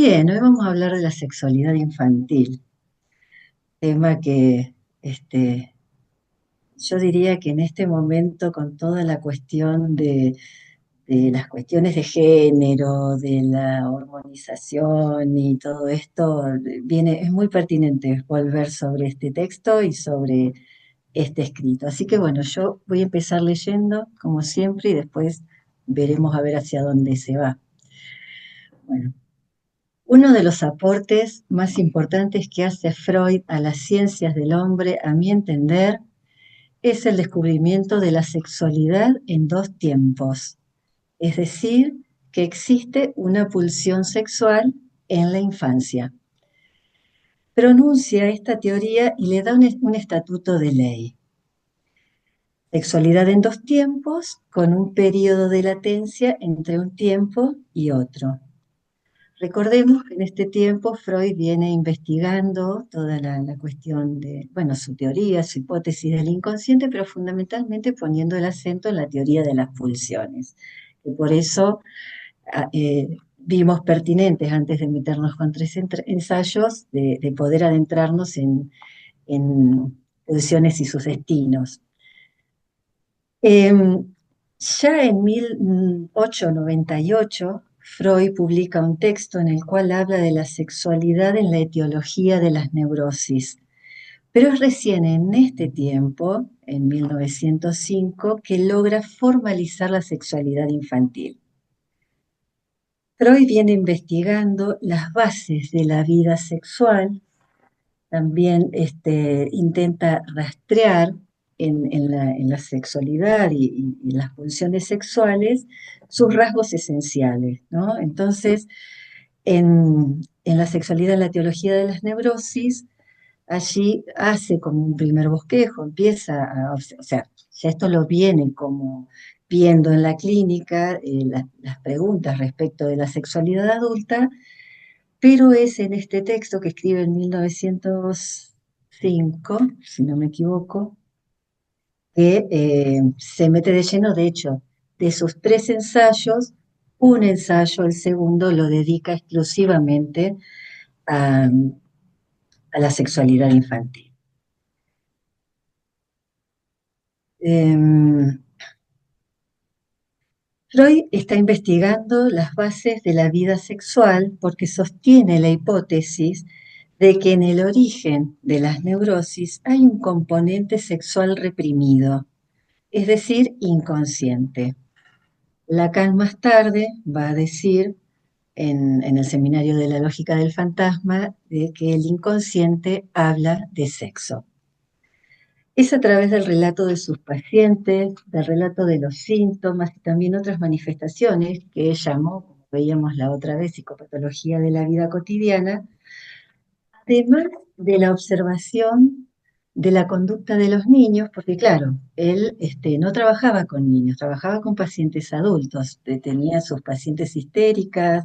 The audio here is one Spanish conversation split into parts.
Bien, hoy vamos a hablar de la sexualidad infantil, tema que yo diría que en este momento con toda la cuestión de las cuestiones de género, de la hormonización y todo esto, es muy pertinente volver sobre este texto y sobre este escrito. Así que bueno, yo voy a empezar leyendo como siempre y después veremos a ver hacia dónde se va. Bueno. Uno de los aportes más importantes que hace Freud a las ciencias del hombre, a mi entender, es el descubrimiento de la sexualidad en dos tiempos, es decir, que existe una pulsión sexual en la infancia. Pronuncia esta teoría y le da un estatuto de ley. Sexualidad en dos tiempos, con un periodo de latencia entre un tiempo y otro. Recordemos que en este tiempo Freud viene investigando toda la cuestión de, bueno, su teoría, su hipótesis del inconsciente, pero fundamentalmente poniendo el acento en la teoría de las pulsiones. Y por eso vimos pertinentes, antes de meternos con tres ensayos, de poder adentrarnos en pulsiones y sus destinos. Ya en 1898, Freud publica un texto en el cual habla de la sexualidad en la etiología de las neurosis. Pero es recién en este tiempo, en 1905, que logra formalizar la sexualidad infantil. Freud viene investigando las bases de la vida sexual, también intenta rastrear en la sexualidad y las pulsiones sexuales sus rasgos esenciales, ¿no? Entonces, en la sexualidad, en la teología de las neurosis, allí hace como un primer bosquejo, empieza o sea, ya esto lo viene como viendo en la clínica, las preguntas respecto de la sexualidad adulta, pero es en este texto que escribe en 1905, si no me equivoco, que se mete de lleno. De hecho, de sus tres ensayos, un ensayo, el segundo, lo dedica exclusivamente a, a la sexualidad infantil. Freud está investigando las bases de la vida sexual porque sostiene la hipótesis de que en el origen de las neurosis hay un componente sexual reprimido, es decir, inconsciente. Lacan más tarde va a decir en el seminario de la lógica del fantasma de que el inconsciente habla de sexo. Es a través del relato de sus pacientes, del relato de los síntomas y también otras manifestaciones que él llamó, como veíamos la otra vez, psicopatología de la vida cotidiana, además de la observación de la conducta de los niños, porque claro, él no trabajaba con niños, trabajaba con pacientes adultos, tenía sus pacientes histéricas,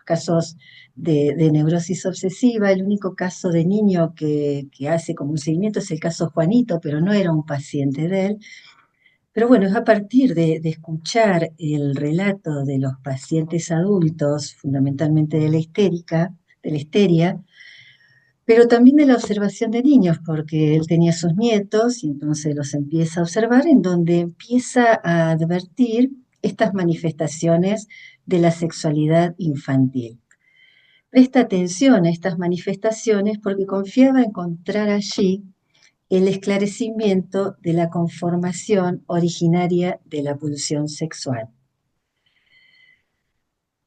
casos de neurosis obsesiva. El único caso de niño que hace como un seguimiento es el caso Juanito, pero no era un paciente de él. Pero bueno, es a partir de escuchar el relato de los pacientes adultos, fundamentalmente de la histeria, pero también de la observación de niños, porque él tenía sus nietos y entonces los empieza a observar, en donde empieza a advertir estas manifestaciones de la sexualidad infantil. Presta atención a estas manifestaciones porque confiaba encontrar allí el esclarecimiento de la conformación originaria de la pulsión sexual.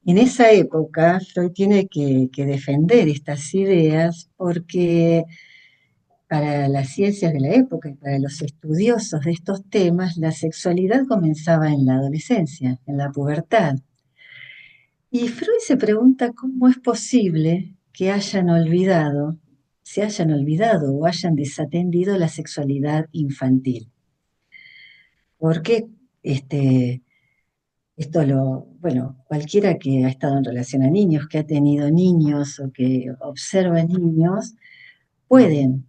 En esa época, Freud tiene que defender estas ideas porque para las ciencias de la época y para los estudiosos de estos temas, la sexualidad comenzaba en la adolescencia, en la pubertad. Y Freud se pregunta cómo es posible que se hayan olvidado o hayan desatendido la sexualidad infantil. Porque bueno, cualquiera que ha estado en relación a niños, que ha tenido niños o que observa niños, pueden,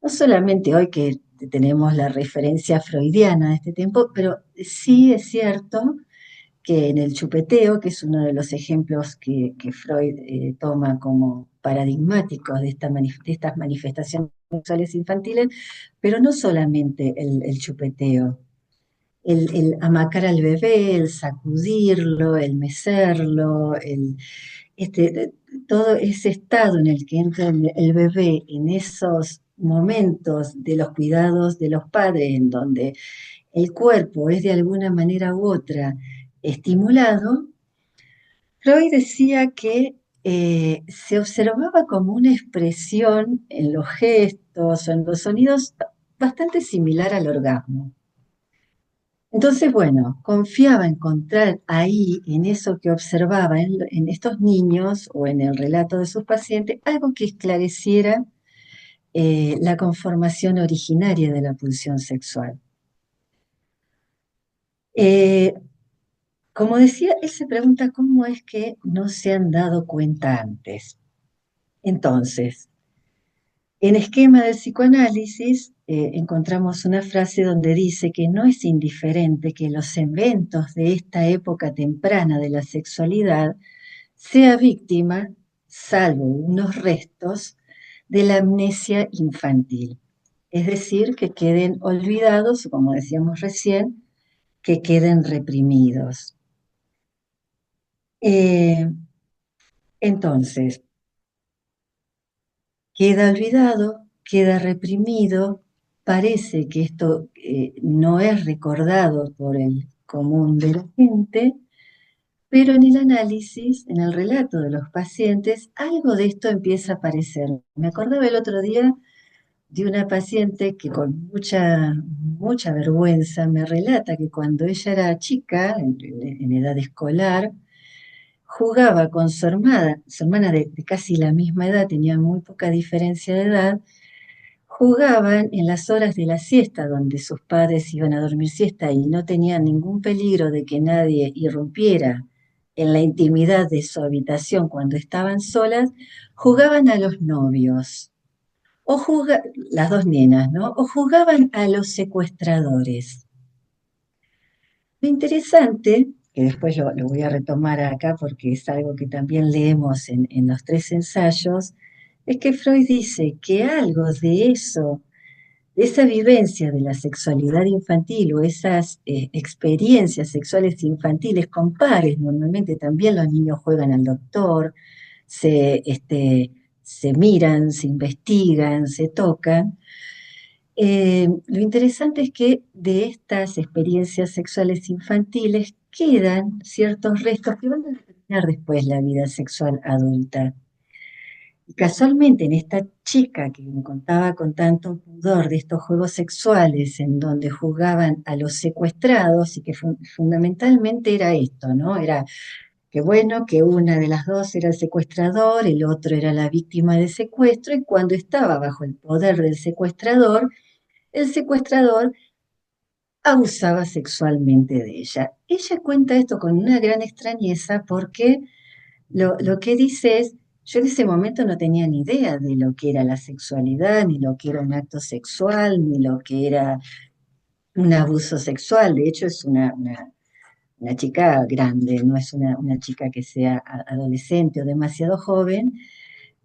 no solamente hoy que tenemos la referencia freudiana de este tiempo, pero sí es cierto que en el chupeteo, que es uno de los ejemplos que Freud toma como paradigmáticos de estas manifestaciones sexuales infantiles, pero no solamente el chupeteo, el amacar al bebé, el sacudirlo, el mecerlo, este, todo ese estado en el que entra el bebé en esos momentos de los cuidados de los padres, en donde el cuerpo es de alguna manera u otra estimulado, Freud decía que se observaba como una expresión en los gestos o en los sonidos bastante similar al orgasmo. Entonces, bueno, confiaba encontrar ahí, en eso que observaba en estos niños o en el relato de sus pacientes, algo que esclareciera la conformación originaria de la pulsión sexual. Eh, Como decía, él se pregunta cómo es que no se han dado cuenta antes. Entonces, en esquema del psicoanálisis encontramos una frase donde dice que no es indiferente que los eventos de esta época temprana de la sexualidad sea víctima, salvo unos restos, de la amnesia infantil. Es decir, que queden olvidados, o como decíamos recién, que queden reprimidos. Eh, entonces, queda olvidado, queda reprimido, parece que esto no es recordado por el común de la gente, pero en el análisis, en el relato de los pacientes, algo de esto empieza a aparecer. Me acordaba el otro día de una paciente que con mucha vergüenza me relata que cuando ella era chica, en edad escolar, jugaba con su hermana de casi la misma edad, tenían muy poca diferencia de edad, jugaban en las horas de la siesta, donde sus padres iban a dormir siesta y no tenían ningún peligro de que nadie irrumpiera en la intimidad de su habitación cuando estaban solas, jugaban a los novios, las dos nenas, ¿no? O jugaban a los secuestradores. Lo interesante, que después lo voy a retomar acá porque es algo que también leemos en los tres ensayos, es que Freud dice que algo de eso, de esa vivencia de la sexualidad infantil o esas experiencias sexuales infantiles con pares, normalmente también los niños juegan al doctor, se miran, se investigan, se tocan. Lo interesante es que de estas experiencias sexuales infantiles quedan ciertos restos que van a determinar después la vida sexual adulta. Y casualmente en esta chica que me contaba con tanto pudor de estos juegos sexuales en donde jugaban a los secuestrados y que fundamentalmente era esto, ¿no? Era que bueno, que una de las dos era el secuestrador, el otro era la víctima de secuestro y cuando estaba bajo el poder del secuestrador, el secuestrador abusaba sexualmente de ella. Ella cuenta esto con una gran extrañeza porque lo que dice es, yo en ese momento no tenía ni idea de lo que era la sexualidad, ni lo que era un acto sexual, ni lo que era un abuso sexual. De hecho, es una chica grande, no es una chica que sea adolescente o demasiado joven.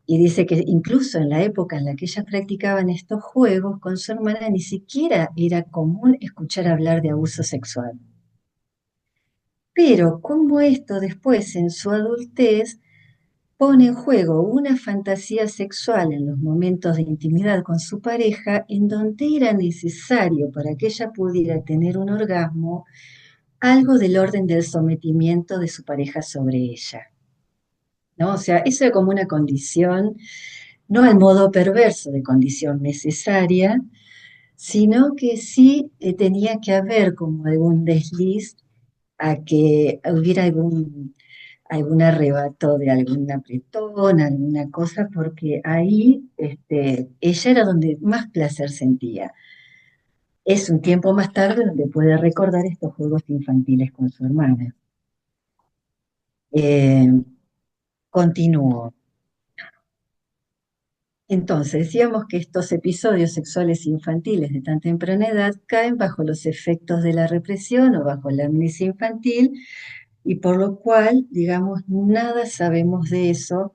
Y dice que incluso en la época en la que ellas practicaban estos juegos con su hermana ni siquiera era común escuchar hablar de abuso sexual. Pero como esto después en su adultez pone en juego una fantasía sexual en los momentos de intimidad con su pareja en donde era necesario para que ella pudiera tener un orgasmo algo del orden del sometimiento de su pareja sobre ella. ¿No? O sea, eso era como una condición, no al modo perverso de condición necesaria, sino que sí tenía que haber como algún desliz a que hubiera algún arrebato de algún apretón, alguna cosa, porque ahí ella era donde más placer sentía. Es un tiempo más tarde donde puede recordar estos juegos infantiles con su hermana. Eh, Continúo. Entonces, decíamos que estos episodios sexuales infantiles de tan temprana edad caen bajo los efectos de la represión o bajo la amnesia infantil, y por lo cual, digamos, nada sabemos de eso,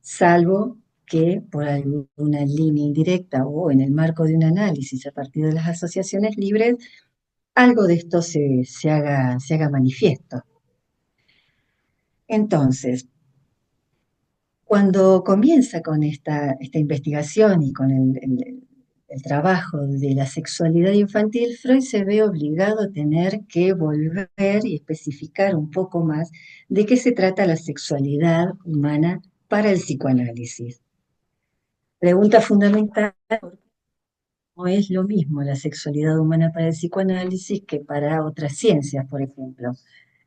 salvo que por alguna línea indirecta o en el marco de un análisis a partir de las asociaciones libres, algo de esto se haga manifiesto. Entonces, cuando comienza con esta investigación y con el trabajo de la sexualidad infantil, Freud se ve obligado a tener que volver y especificar un poco más de qué se trata la sexualidad humana para el psicoanálisis. Pregunta fundamental, no es lo mismo la sexualidad humana para el psicoanálisis que para otras ciencias, por ejemplo.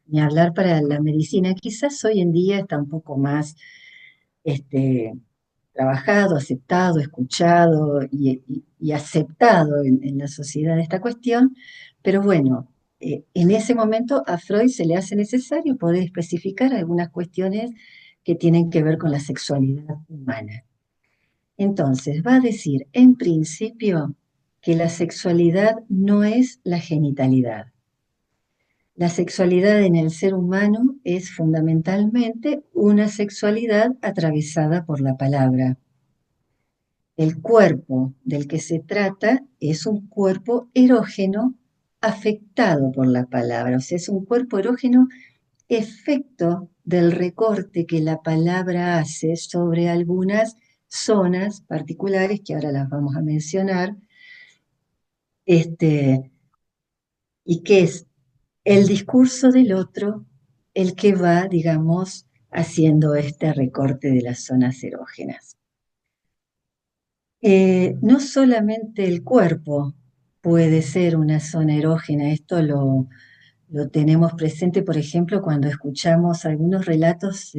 Ni hablar para la medicina. Quizás hoy en día está un poco más este, trabajado, aceptado, escuchado y aceptado en la sociedad esta cuestión, pero bueno, en ese momento a Freud se le hace necesario poder especificar algunas cuestiones que tienen que ver con la sexualidad humana. Entonces, va a decir, en principio, que la sexualidad no es la genitalidad. La sexualidad en el ser humano es fundamentalmente una sexualidad atravesada por la palabra. El cuerpo del que se trata es un cuerpo erógeno afectado por la palabra, o sea, es un cuerpo erógeno efecto del recorte que la palabra hace sobre algunas zonas particulares que ahora las vamos a mencionar, este, y que es el discurso del otro el que va, digamos, haciendo este recorte de las zonas erógenas. No solamente el cuerpo puede ser una zona erógena, esto lo tenemos presente, por ejemplo, cuando escuchamos algunos relatos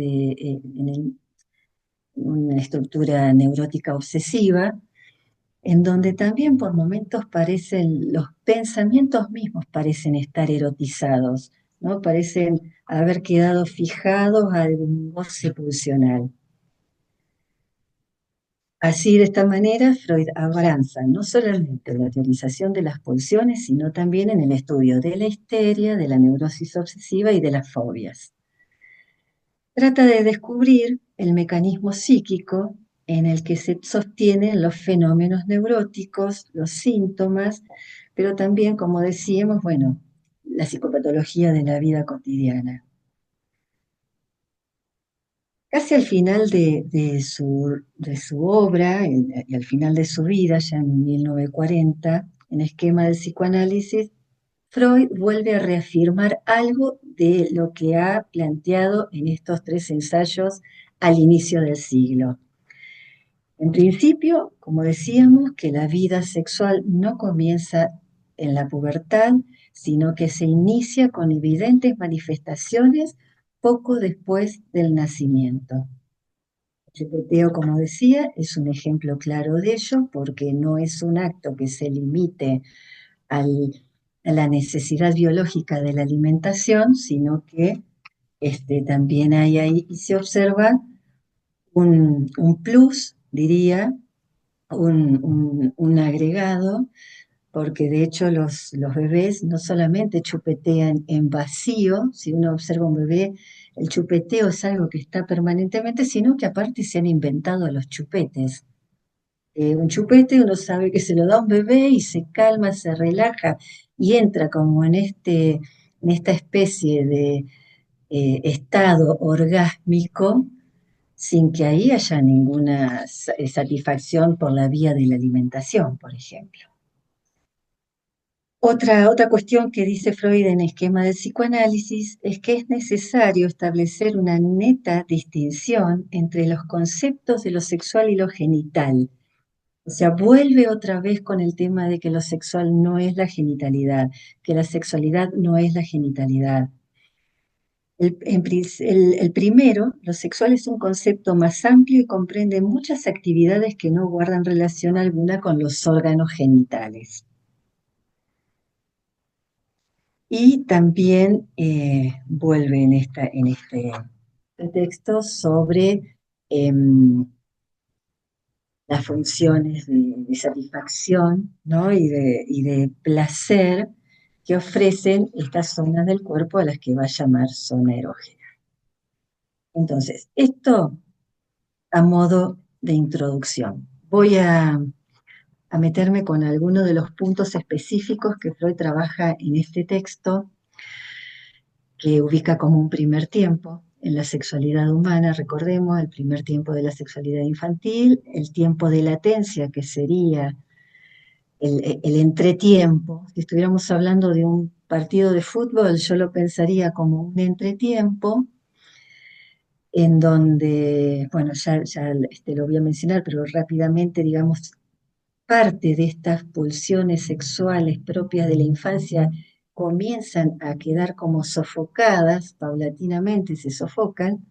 una estructura neurótica obsesiva, en donde también por momentos parecen, los pensamientos mismos parecen estar erotizados, ¿no? Parecen haber quedado fijados a algún goce pulsional. Así, de esta manera, Freud avanza no solamente en la teorización de las pulsiones, sino también en el estudio de la histeria, de la neurosis obsesiva y de las fobias. Trata de descubrir el mecanismo psíquico en el que se sostienen los fenómenos neuróticos, los síntomas, pero también, como decíamos, bueno, la psicopatología de la vida cotidiana. Casi al final de su obra y al final de su vida, ya en 1940, en Esquema del Psicoanálisis, Freud vuelve a reafirmar algo de lo que ha planteado en estos tres ensayos al inicio del siglo. En principio, como decíamos, que la vida sexual no comienza en la pubertad, sino que se inicia con evidentes manifestaciones poco después del nacimiento. El chupeteo, como decía, es un ejemplo claro de ello, porque no es un acto que se limite al, a la necesidad biológica de la alimentación, sino que también hay ahí y se observa un plus, diría, un agregado, porque de hecho los bebés no solamente chupetean en vacío, si uno observa un bebé, el chupeteo es algo que está permanentemente, sino que aparte se han inventado los chupetes. Un chupete uno sabe que se lo da a un bebé y se calma, se relaja y entra como en esta especie de estado orgásmico sin que ahí haya ninguna satisfacción por la vía de la alimentación, por ejemplo. Otra cuestión que dice Freud en Esquema del Psicoanálisis es que es necesario establecer una neta distinción entre los conceptos de lo sexual y lo genital. O sea, vuelve otra vez con el tema de que lo sexual no es la genitalidad, que la sexualidad no es la genitalidad. El primero, lo sexual es un concepto más amplio y comprende muchas actividades que no guardan relación alguna con los órganos genitales. Y también vuelve en este texto sobre las funciones de satisfacción, ¿no? y de placer que ofrecen estas zonas del cuerpo a las que va a llamar zona erógena. Entonces, esto a modo de introducción. Voy a meterme con algunos de los puntos específicos que Freud trabaja en este texto, que ubica como un primer tiempo en la sexualidad humana. Recordemos el primer tiempo de la sexualidad infantil, el tiempo de latencia, que sería el entretiempo. Si estuviéramos hablando de un partido de fútbol, yo lo pensaría como un entretiempo en donde, bueno, ya lo voy a mencionar, pero rápidamente, digamos, parte de estas pulsiones sexuales propias de la infancia comienzan a quedar como sofocadas, paulatinamente se sofocan,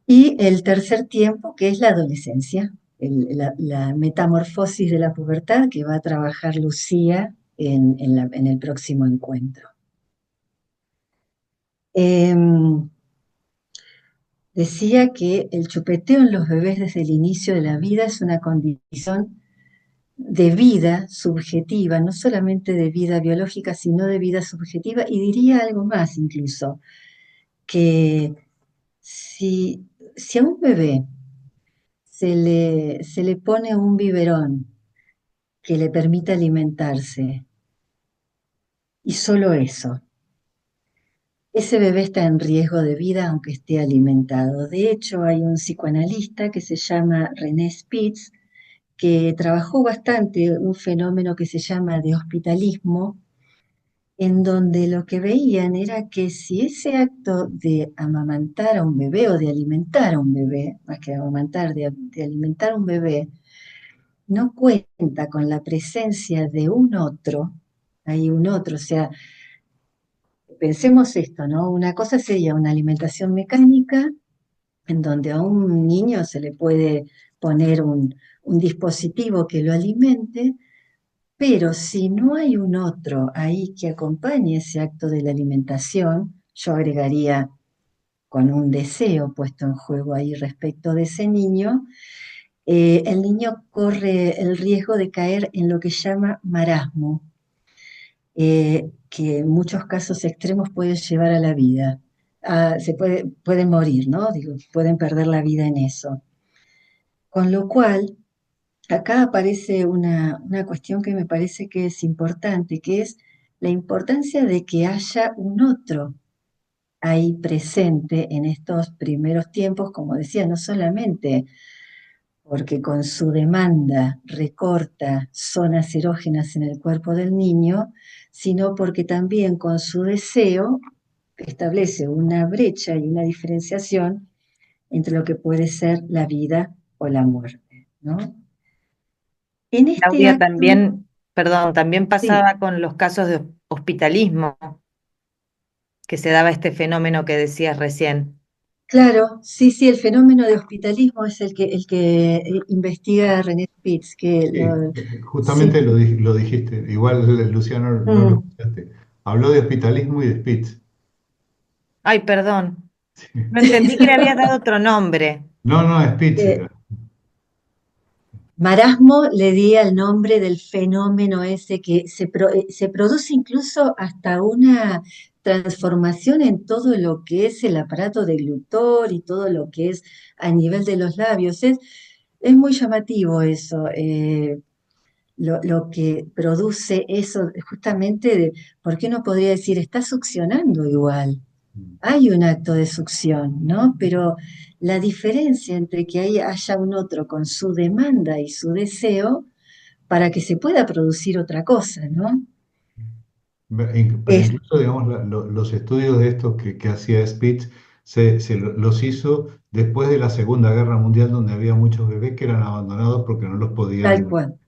y el tercer tiempo, que es la adolescencia, la metamorfosis de la pubertad que va a trabajar Lucía en el próximo encuentro. Decía que el chupeteo en los bebés desde el inicio de la vida es una condición de vida subjetiva, no solamente de vida biológica, sino de vida subjetiva, y diría algo más incluso, que si a un bebé se le pone un biberón que le permite alimentarse, y solo eso, ese bebé está en riesgo de vida aunque esté alimentado. De hecho, hay un psicoanalista que se llama René Spitz, que trabajó bastante un fenómeno que se llama de hospitalismo, en donde lo que veían era que si ese acto de amamantar a un bebé o de alimentar a un bebé, más que amamantar, de alimentar a un bebé, no cuenta con la presencia de un otro, hay un otro, o sea, pensemos esto, ¿no? Una cosa sería una alimentación mecánica en donde a un niño se le puede poner un dispositivo que lo alimente, pero si no hay un otro ahí que acompañe ese acto de la alimentación, yo agregaría con un deseo puesto en juego ahí respecto de ese niño, el niño corre el riesgo de caer en lo que llama marasmo, que en muchos casos extremos puede llevar a la vida. Pueden morir, ¿no? Digo, pueden perder la vida en eso. Con lo cual, acá aparece una cuestión que me parece que es importante, que es la importancia de que haya un otro ahí presente en estos primeros tiempos, como decía, no solamente porque con su demanda recorta zonas erógenas en el cuerpo del niño, sino porque también con su deseo establece una brecha y una diferenciación entre lo que puede ser la vida o la muerte, ¿no? En este Claudia, acto, también, perdón, también sí, pasaba con los casos de hospitalismo, que se daba este fenómeno que decías recién. claro, sí, sí, el fenómeno de hospitalismo es el que investiga René Spitz, Sí, sí, justamente lo dijiste, igual Luciano no lo mm, escuchaste. Habló de hospitalismo y de Spitz. Ay, perdón, Sí. no entendí que le habías dado otro nombre. No, no, Spitz eh, era. marasmo le di al nombre del fenómeno ese que se produce incluso hasta una transformación en todo lo que es el aparato deglutor y todo lo que es a nivel de los labios. Es muy llamativo eso. Lo que produce eso, justamente, ¿por qué no podría decir, está succionando igual? Hay un acto de succión, ¿no? Pero la diferencia entre que ahí haya un otro con su demanda y su deseo para que se pueda producir otra cosa, ¿no? Pero Es incluso, digamos, los estudios de estos que hacía Spitz los hizo después de la Segunda Guerra Mundial, donde había muchos bebés que eran abandonados porque no los tal podían cual,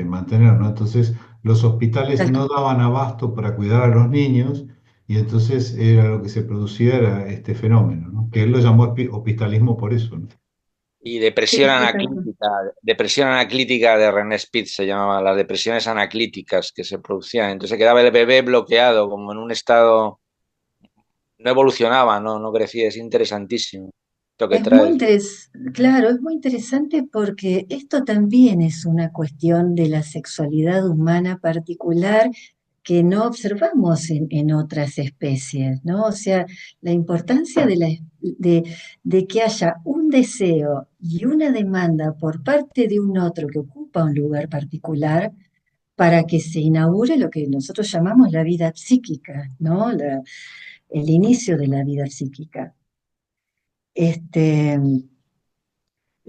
mantener, ¿no? Entonces, los hospitales tal no cual. daban abasto para cuidar a los niños y entonces era lo que se producía era este fenómeno, ¿no? Que él lo llamó hospitalismo por eso, ¿no? Y Sí, sí, tal cual. depresión anaclítica de René Spitz se llamaba, las depresiones anaclíticas que se producían. Entonces quedaba el bebé bloqueado, como en un estado, no evolucionaba, no crecía. Es interesantísimo lo que Es muy trae. interesante, claro, es muy interesante porque esto también es una cuestión de la sexualidad humana particular que no observamos en otras especies, ¿no? O sea, la importancia de que haya un deseo y una demanda por parte de un otro que ocupa un lugar particular para que se inaugure lo que nosotros llamamos la vida psíquica, ¿no? El inicio de la vida psíquica.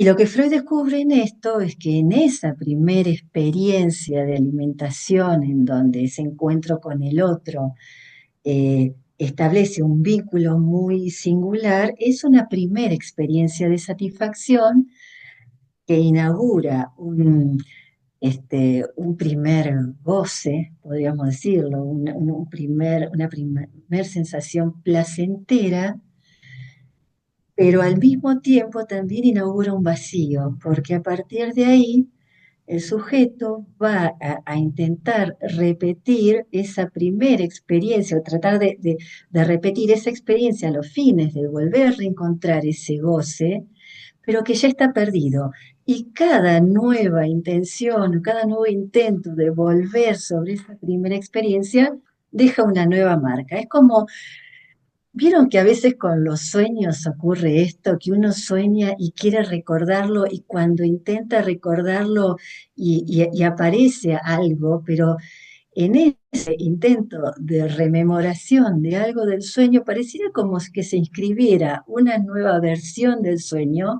Y lo que Freud descubre en esto es que en esa primera experiencia de alimentación, en donde ese encuentro con el otro establece un vínculo muy singular, es una primera experiencia de satisfacción que inaugura un primer goce, podríamos decirlo, una primer sensación placentera, pero al mismo tiempo también inaugura un vacío, porque a partir de ahí el sujeto va a intentar repetir esa primera experiencia, o tratar de repetir esa experiencia a los fines de volver a reencontrar ese goce, pero que ya está perdido. Y cada nueva intención, cada nuevo intento de volver sobre esa primera experiencia deja una nueva marca. Es como, vieron que a veces con los sueños ocurre esto, que uno sueña y quiere recordarlo y cuando intenta recordarlo y aparece algo, pero en ese intento de rememoración de algo del sueño pareciera como que se inscribiera una nueva versión del sueño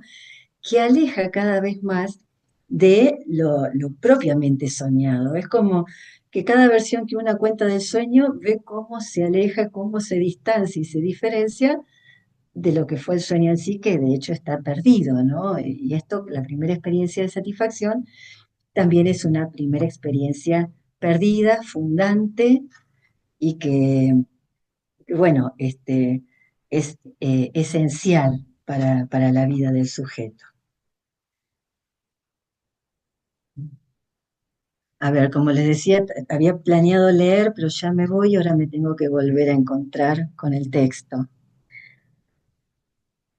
que aleja cada vez más de lo propiamente soñado. Es como que cada versión que una cuenta del sueño ve cómo se aleja, cómo se distancia y se diferencia de lo que fue el sueño en sí, que de hecho está perdido, ¿no? Y esto, la primera experiencia de satisfacción, también es una primera experiencia perdida, fundante, y que, bueno, es esencial para la vida del sujeto. A ver, como les decía, había planeado leer, pero ya me voy y ahora me tengo que volver a encontrar con el texto.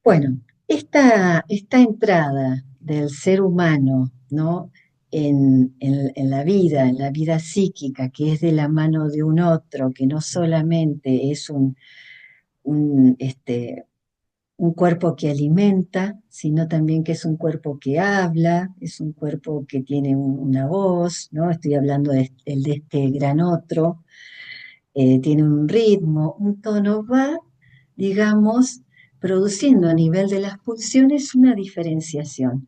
Bueno, esta entrada del ser humano, ¿no? En la vida psíquica, que es de la mano de un otro, que no solamente es un, este, un cuerpo que alimenta, sino también que es un cuerpo que habla, es un cuerpo que tiene una voz, ¿no? Estoy hablando de este gran otro, tiene un ritmo, un tono, va, digamos, produciendo a nivel de las pulsiones una diferenciación.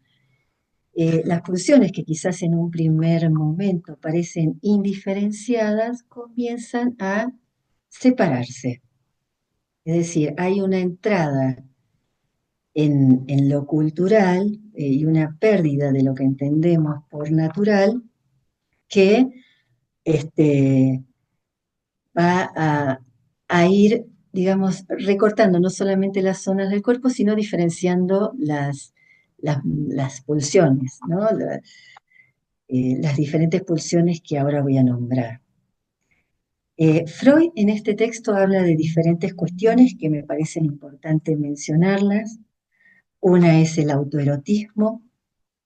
Las pulsiones que quizás en un primer momento parecen indiferenciadas comienzan a separarse. Es decir, hay una entrada en lo cultural y una pérdida de lo que entendemos por natural que este, va a ir, digamos, recortando no solamente las zonas del cuerpo, sino diferenciando las pulsiones, ¿no? Las diferentes pulsiones que ahora voy a nombrar. Freud en este texto habla de diferentes cuestiones que me parecen importantes mencionarlas. Una es el autoerotismo,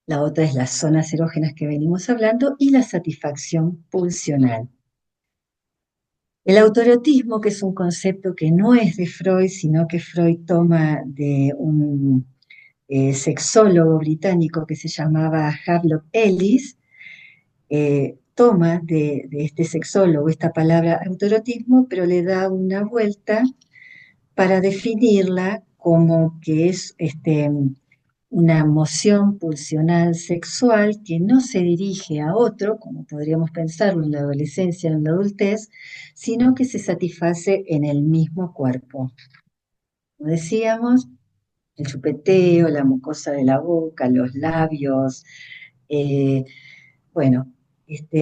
la otra es las zonas erógenas que venimos hablando y la satisfacción pulsional. El autoerotismo, que es un concepto que no es de Freud, sino que Freud toma de un sexólogo británico que se llamaba Havelock Ellis, toma de este sexólogo esta palabra autoerotismo, pero le da una vuelta para definirla como que es una moción pulsional sexual que no se dirige a otro, como podríamos pensarlo en la adolescencia, en la adultez, sino que se satisface en el mismo cuerpo. Como decíamos, el chupeteo, la mucosa de la boca, los labios, bueno,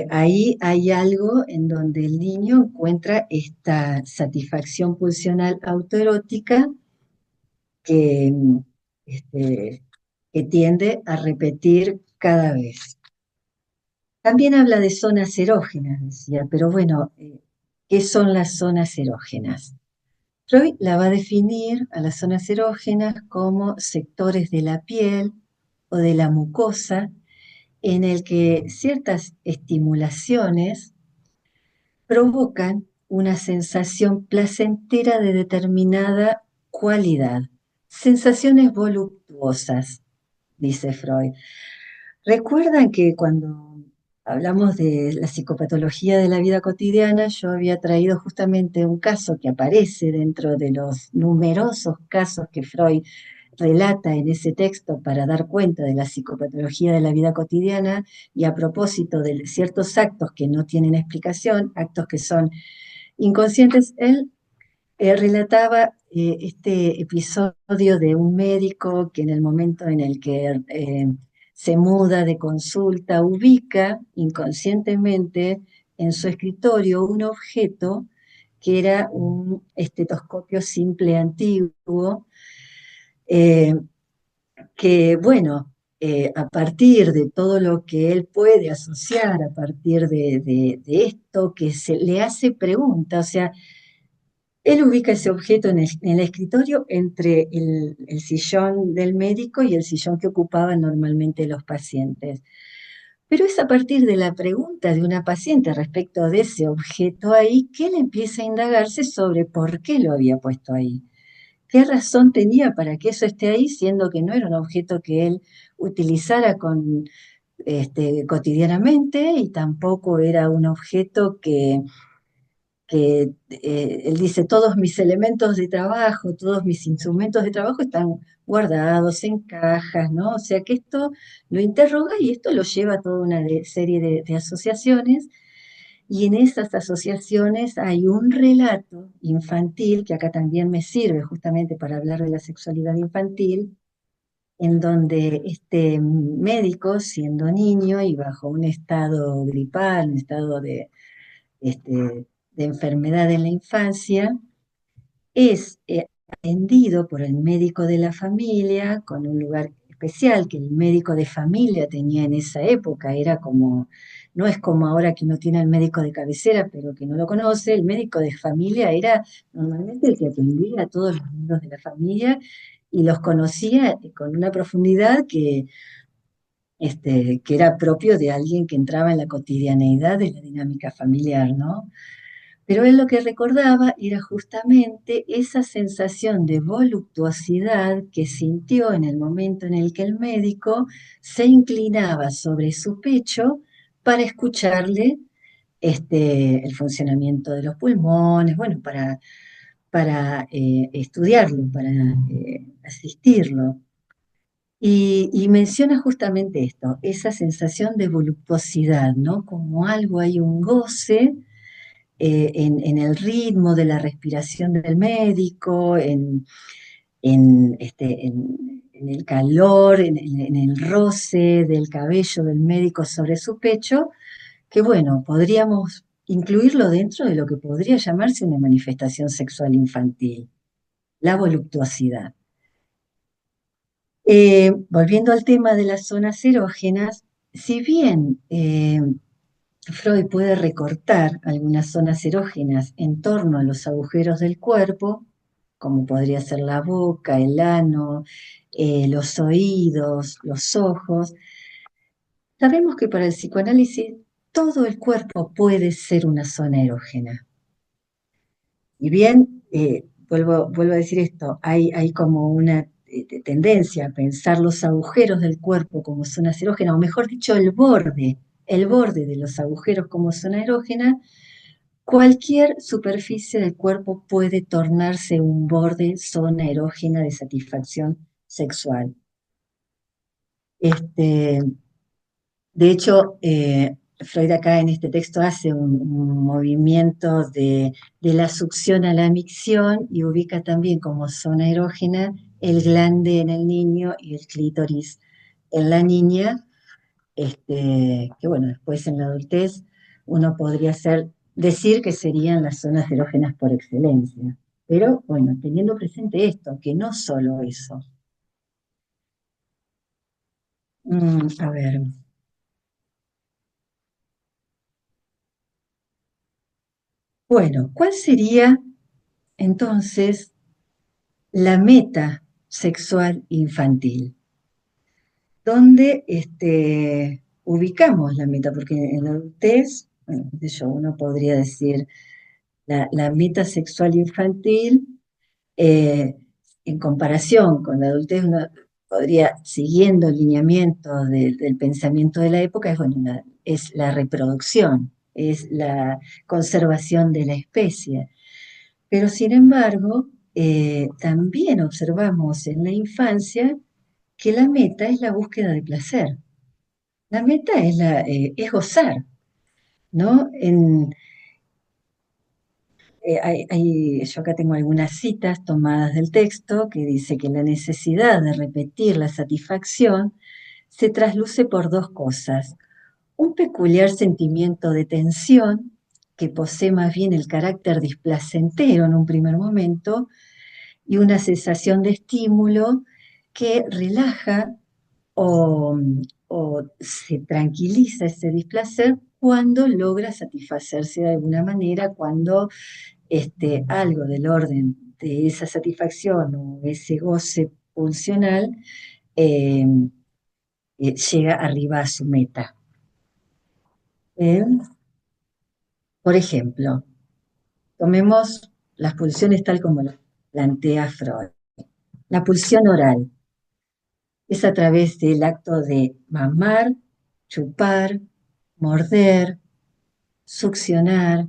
ahí hay algo en donde el niño encuentra esta satisfacción pulsional autoerótica que, este, que tiende a repetir cada vez. También habla de zonas erógenas, decía, pero bueno, ¿qué son las zonas erógenas? Freud la va a definir a las zonas erógenas como sectores de la piel o de la mucosa en el que ciertas estimulaciones provocan una sensación placentera de determinada cualidad, sensaciones voluptuosas, dice Freud. Recuerdan que cuando hablamos de la psicopatología de la vida cotidiana, yo había traído justamente un caso que aparece dentro de los numerosos casos que Freud relata en ese texto para dar cuenta de la psicopatología de la vida cotidiana y a propósito de ciertos actos que no tienen explicación, actos que son inconscientes. Él relataba este episodio de un médico que en el momento en el que se muda de consulta ubica inconscientemente en su escritorio un objeto que era un estetoscopio simple antiguo, eh, que bueno, a partir de todo lo que él puede asociar, a partir de esto, que se le hace pregunta, o sea, él ubica ese objeto en el escritorio entre el sillón del médico y el sillón que ocupaban normalmente los pacientes. Pero es a partir de la pregunta de una paciente respecto de ese objeto ahí que él empieza a indagarse sobre por qué lo había puesto ahí. ¿Qué razón tenía para que eso esté ahí, siendo que no era un objeto que él utilizara cotidianamente y tampoco era un objeto que él dice, todos mis elementos de trabajo, todos mis instrumentos de trabajo están guardados en cajas, ¿no? O sea que esto lo interroga y esto lo lleva a toda una serie de asociaciones, y en esas asociaciones hay un relato infantil, que acá también me sirve justamente para hablar de la sexualidad infantil, en donde este médico, siendo niño y bajo un estado gripal, un estado de enfermedad en la infancia, es atendido por el médico de la familia con un lugar especial que el médico de familia tenía en esa época. Era como, no es como ahora que uno tiene al médico de cabecera, pero que no lo conoce. El médico de familia era normalmente el que atendía a todos los miembros de la familia y los conocía con una profundidad que era propio de alguien que entraba en la cotidianeidad de la dinámica familiar, ¿no? Pero él lo que recordaba era justamente esa sensación de voluptuosidad que sintió en el momento en el que el médico se inclinaba sobre su pecho para escucharle el funcionamiento de los pulmones, bueno, para estudiarlo, para asistirlo. Y menciona justamente esto, esa sensación de voluptuosidad, ¿no? Como algo, hay un goce en el ritmo de la respiración del médico, en el calor, en el roce del cabello del médico sobre su pecho, que bueno, podríamos incluirlo dentro de lo que podría llamarse una manifestación sexual infantil, la voluptuosidad. Volviendo al tema de las zonas erógenas, si bien Freud puede recortar algunas zonas erógenas en torno a los agujeros del cuerpo, como podría ser la boca, el ano, los oídos, los ojos. Sabemos que para el psicoanálisis todo el cuerpo puede ser una zona erógena. Y bien, vuelvo a decir esto, hay como una tendencia a pensar los agujeros del cuerpo como zonas erógenas, o mejor dicho, el borde de los agujeros como zona erógena. Cualquier superficie del cuerpo puede tornarse un borde, zona erógena de satisfacción sexual. Este, de hecho, Freud acá en este texto hace un movimiento de la succión a la micción y ubica también como zona erógena el glande en el niño y el clítoris en la niña, que bueno, después en la adultez uno podría decir que serían las zonas erógenas por excelencia. Pero bueno, teniendo presente esto, que no solo eso. A ver. Bueno, ¿cuál sería entonces la meta sexual infantil? ¿Dónde ubicamos la meta? Porque en la adultez bueno, qué sé yo, uno podría decir, la meta sexual infantil, eh, en comparación con la adultez, uno podría, siguiendo lineamientos del pensamiento de la época, es, bueno, es la reproducción, es la conservación de la especie. Pero sin embargo, también observamos en la infancia que la meta es la búsqueda de placer. La meta es gozar, ¿no? Yo acá tengo algunas citas tomadas del texto que dice que la necesidad de repetir la satisfacción se trasluce por dos cosas. Un peculiar sentimiento de tensión que posee más bien el carácter displacentero en un primer momento y una sensación de estímulo que relaja o, o se tranquiliza ese displacer cuando logra satisfacerse de alguna manera, cuando algo del orden de esa satisfacción o ese goce pulsional eh, llega arriba a su meta. Eh, por ejemplo, tomemos las pulsiones tal como las plantea Freud. La pulsión oral es a través del acto de mamar, chupar, morder, succionar,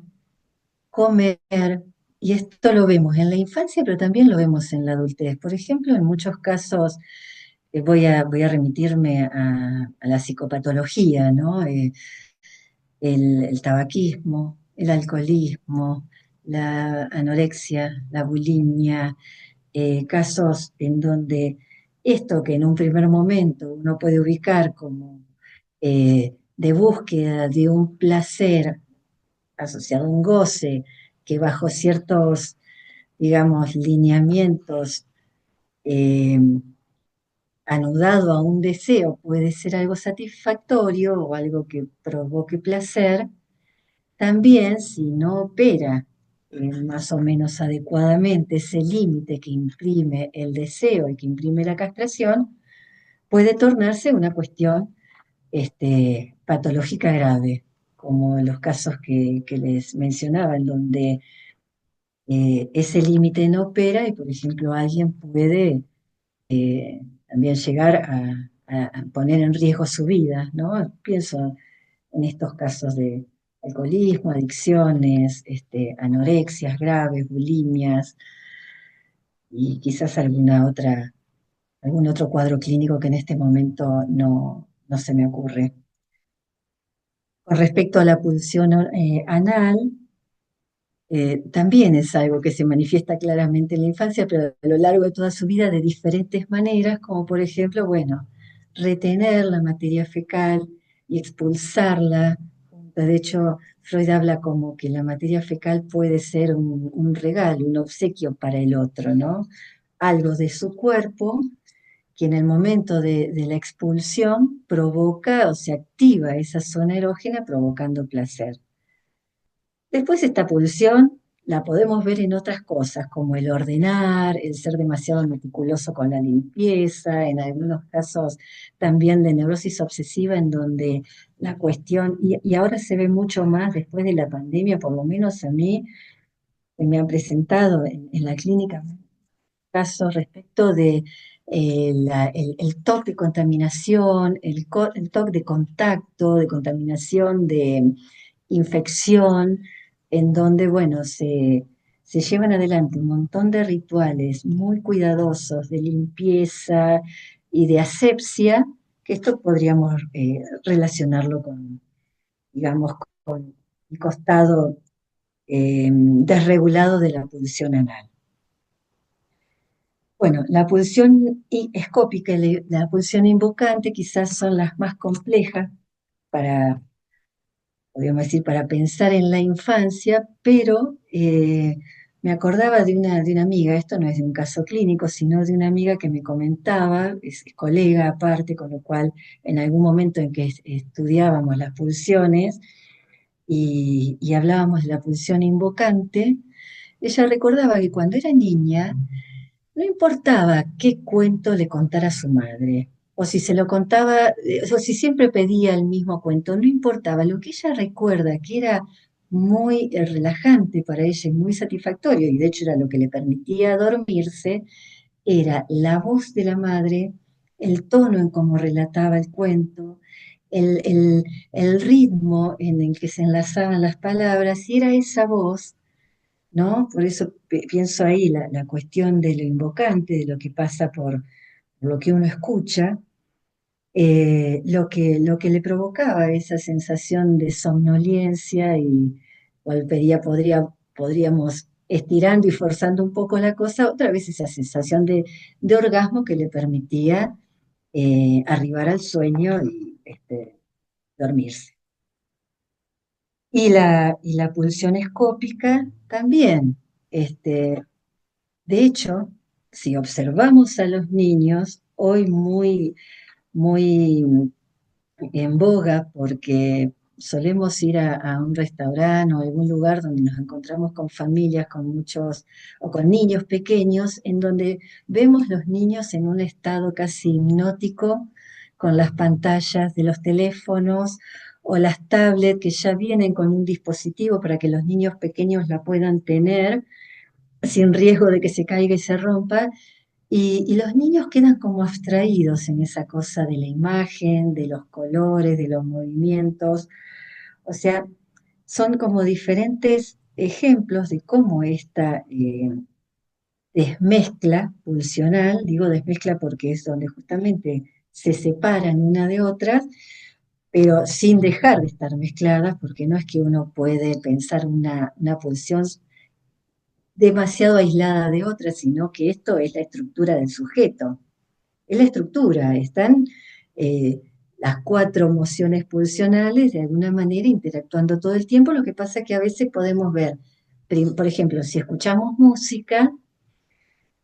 comer, y esto lo vemos en la infancia, pero también lo vemos en la adultez. Por ejemplo, en muchos casos, voy a remitirme a la psicopatología, ¿no? El tabaquismo, el alcoholismo, la anorexia, la bulimia, casos en donde esto que en un primer momento uno puede ubicar como de búsqueda de un placer asociado a un goce, que bajo ciertos, digamos, lineamientos eh, anudado a un deseo puede ser algo satisfactorio o algo que provoque placer, también si no opera más o menos adecuadamente ese límite que imprime el deseo y que imprime la castración, puede tornarse una cuestión patológica grave, como los casos que les mencionaba, en donde ese límite no opera y, por ejemplo, alguien puede también llegar a poner en riesgo su vida, ¿no? Pienso en estos casos de alcoholismo, adicciones, anorexias graves, bulimias y quizás algún otro cuadro clínico que en este momento no se me ocurre. Con respecto a la pulsión anal, también es algo que se manifiesta claramente en la infancia, pero a lo largo de toda su vida de diferentes maneras, como por ejemplo, bueno, retener la materia fecal y expulsarla. De hecho, Freud habla como que la materia fecal puede ser un regalo, un obsequio para el otro, ¿no? Algo de su cuerpo que en el momento de la expulsión provoca o se activa esa zona erógena provocando placer. Después esta pulsión la podemos ver en otras cosas, como el ordenar, el ser demasiado meticuloso con la limpieza, en algunos casos también de neurosis obsesiva, en donde la cuestión, y ahora se ve mucho más después de la pandemia, por lo menos a mí, me han presentado en la clínica casos respecto de el TOC de contaminación, el TOC de contacto, de contaminación, de infección, en donde, bueno, se llevan adelante un montón de rituales muy cuidadosos de limpieza y de asepsia, que esto podríamos relacionarlo con, digamos, con el costado desregulado de la pulsión anal. Bueno, la pulsión escópica y la pulsión invocante quizás son las más complejas para, podríamos decir, para pensar en la infancia, pero me acordaba de una amiga, esto no es de un caso clínico, sino de una amiga que me comentaba, es colega aparte, con lo cual en algún momento en que estudiábamos las pulsiones y hablábamos de la pulsión invocante, ella recordaba que cuando era niña, no importaba qué cuento le contara a su madre, o si se lo contaba, o si siempre pedía el mismo cuento, no importaba. Lo que ella recuerda que era muy relajante para ella y muy satisfactorio, y de hecho era lo que le permitía dormirse, era la voz de la madre, el tono en cómo relataba el cuento, el, el- el ritmo en el que se enlazaban las palabras, y era esa voz, ¿no? Por eso pienso ahí la cuestión de lo invocante, de lo que pasa por lo que uno escucha, lo que le provocaba esa sensación de somnolencia y podríamos, estirando y forzando un poco la cosa, otra vez esa sensación de orgasmo que le permitía arribar al sueño y dormirse. Y la pulsión escópica también. Este, de hecho, si observamos a los niños, hoy muy en boga porque solemos ir a un restaurante o algún lugar donde nos encontramos con familias, con muchos o con niños pequeños, en donde vemos los niños en un estado casi hipnótico con las pantallas de los teléfonos o las tablets que ya vienen con un dispositivo para que los niños pequeños la puedan tener sin riesgo de que se caiga y se rompa, y los niños quedan como abstraídos en esa cosa de la imagen, de los colores, de los movimientos. O sea, son como diferentes ejemplos de cómo esta desmezcla pulsional, digo desmezcla porque es donde justamente se separan una de otras, pero sin dejar de estar mezcladas, porque no es que uno puede pensar una pulsión demasiado aislada de otra, sino que esto es la estructura del sujeto. Es la estructura, están eh, las cuatro mociones pulsionales de alguna manera interactuando todo el tiempo, lo que pasa es que a veces podemos ver, por ejemplo, si escuchamos música,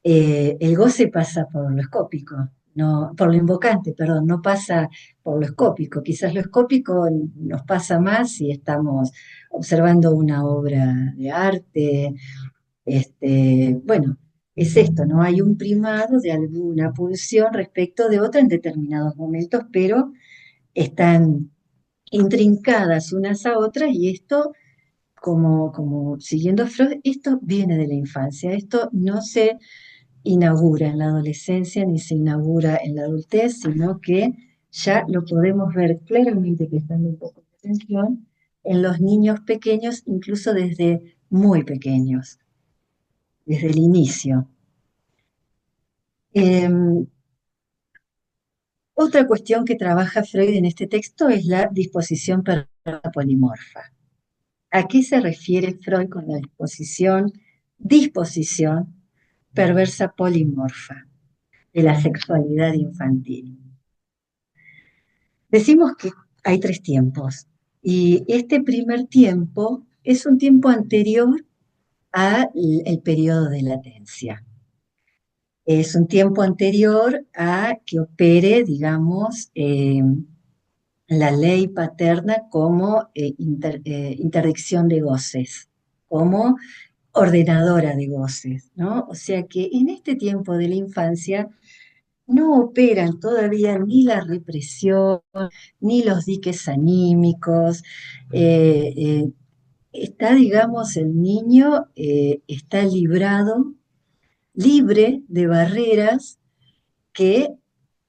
el goce pasa por lo escópico, no, por lo invocante, perdón, no pasa por lo escópico. Quizás lo escópico nos pasa más si estamos observando una obra de arte, bueno, es esto, ¿no? Hay un primado de alguna pulsión respecto de otra en determinados momentos, pero están intrincadas unas a otras y esto, como siguiendo a Freud, esto viene de la infancia, esto no se inaugura en la adolescencia ni se inaugura en la adultez, sino que ya lo podemos ver claramente prestando un poco de atención en los niños pequeños, incluso desde muy pequeños, desde el inicio. Otra cuestión que trabaja Freud en este texto es la disposición perversa polimorfa. ¿A qué se refiere Freud con la disposición perversa polimorfa de la sexualidad infantil? Decimos que hay tres tiempos y este primer tiempo es un tiempo anterior al periodo de latencia. Es un tiempo anterior a que opere, digamos, la ley paterna como interdicción de goces, como ordenadora de goces, ¿no? O sea que en este tiempo de la infancia no operan todavía ni la represión, ni los diques anímicos. eh, eh, Está, digamos, el niño está libre de barreras que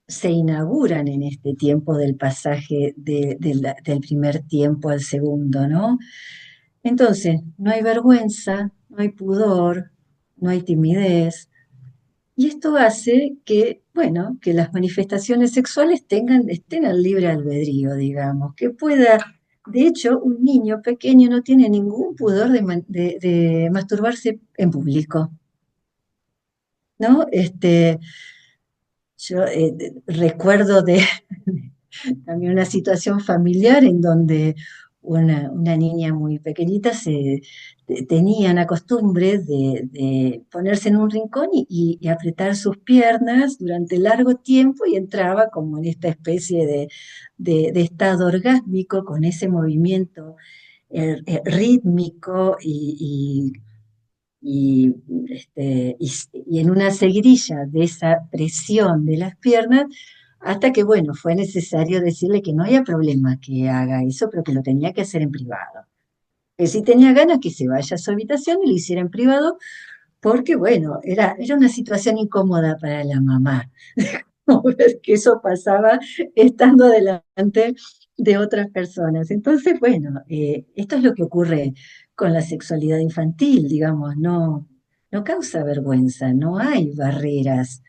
se inauguran en este tiempo del pasaje del primer tiempo al segundo, ¿no? Entonces, no hay vergüenza, no hay pudor, no hay timidez, y esto hace que, bueno, que las manifestaciones sexuales estén al libre albedrío, digamos, que pueda, de hecho, un niño pequeño no tiene ningún pudor de masturbarse en público, ¿no? Yo recuerdo también una situación familiar en donde una niña muy pequeñita tenía la costumbre de ponerse en un rincón y apretar sus piernas durante largo tiempo y entraba como en esta especie de estado orgásmico con ese movimiento rítmico y, y en una seguidilla de esa presión de las piernas hasta que, bueno, fue necesario decirle que no había problema que haga eso, pero que lo tenía que hacer en privado. Que si tenía ganas que se vaya a su habitación y lo hiciera en privado, porque, bueno, era una situación incómoda para la mamá. Ver que eso pasaba estando delante de otras personas. Entonces, bueno, esto es lo que ocurre con la sexualidad infantil, digamos, no causa vergüenza, no hay barreras,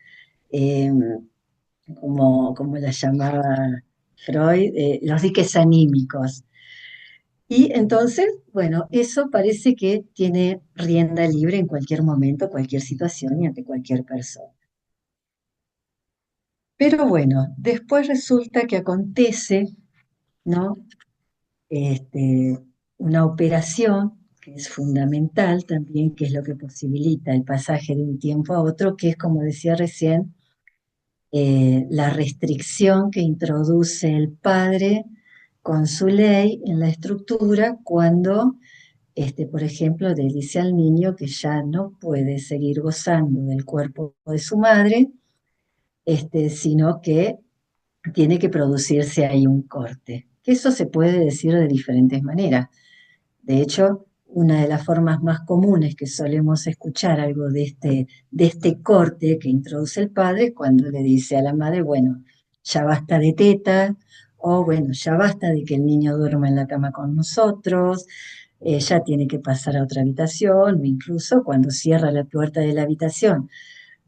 eh, como la llamaba Freud, los diques anímicos. Y entonces, bueno, eso parece que tiene rienda libre en cualquier momento, cualquier situación y ante cualquier persona. Pero bueno, después resulta que acontece, ¿no? Este, una operación que es fundamental también, que es lo que posibilita el pasaje de un tiempo a otro, que es, como decía recién, la restricción que introduce el padre con su ley en la estructura cuando, por ejemplo, le dice al niño que ya no puede seguir gozando del cuerpo de su madre, sino que tiene que producirse ahí un corte. Eso se puede decir de diferentes maneras. De hecho, una de las formas más comunes que solemos escuchar algo de este corte que introduce el padre es cuando le dice a la madre, bueno, ya basta de teta, o bueno, ya basta de que el niño duerma en la cama con nosotros, ya tiene que pasar a otra habitación, o incluso cuando cierra la puerta de la habitación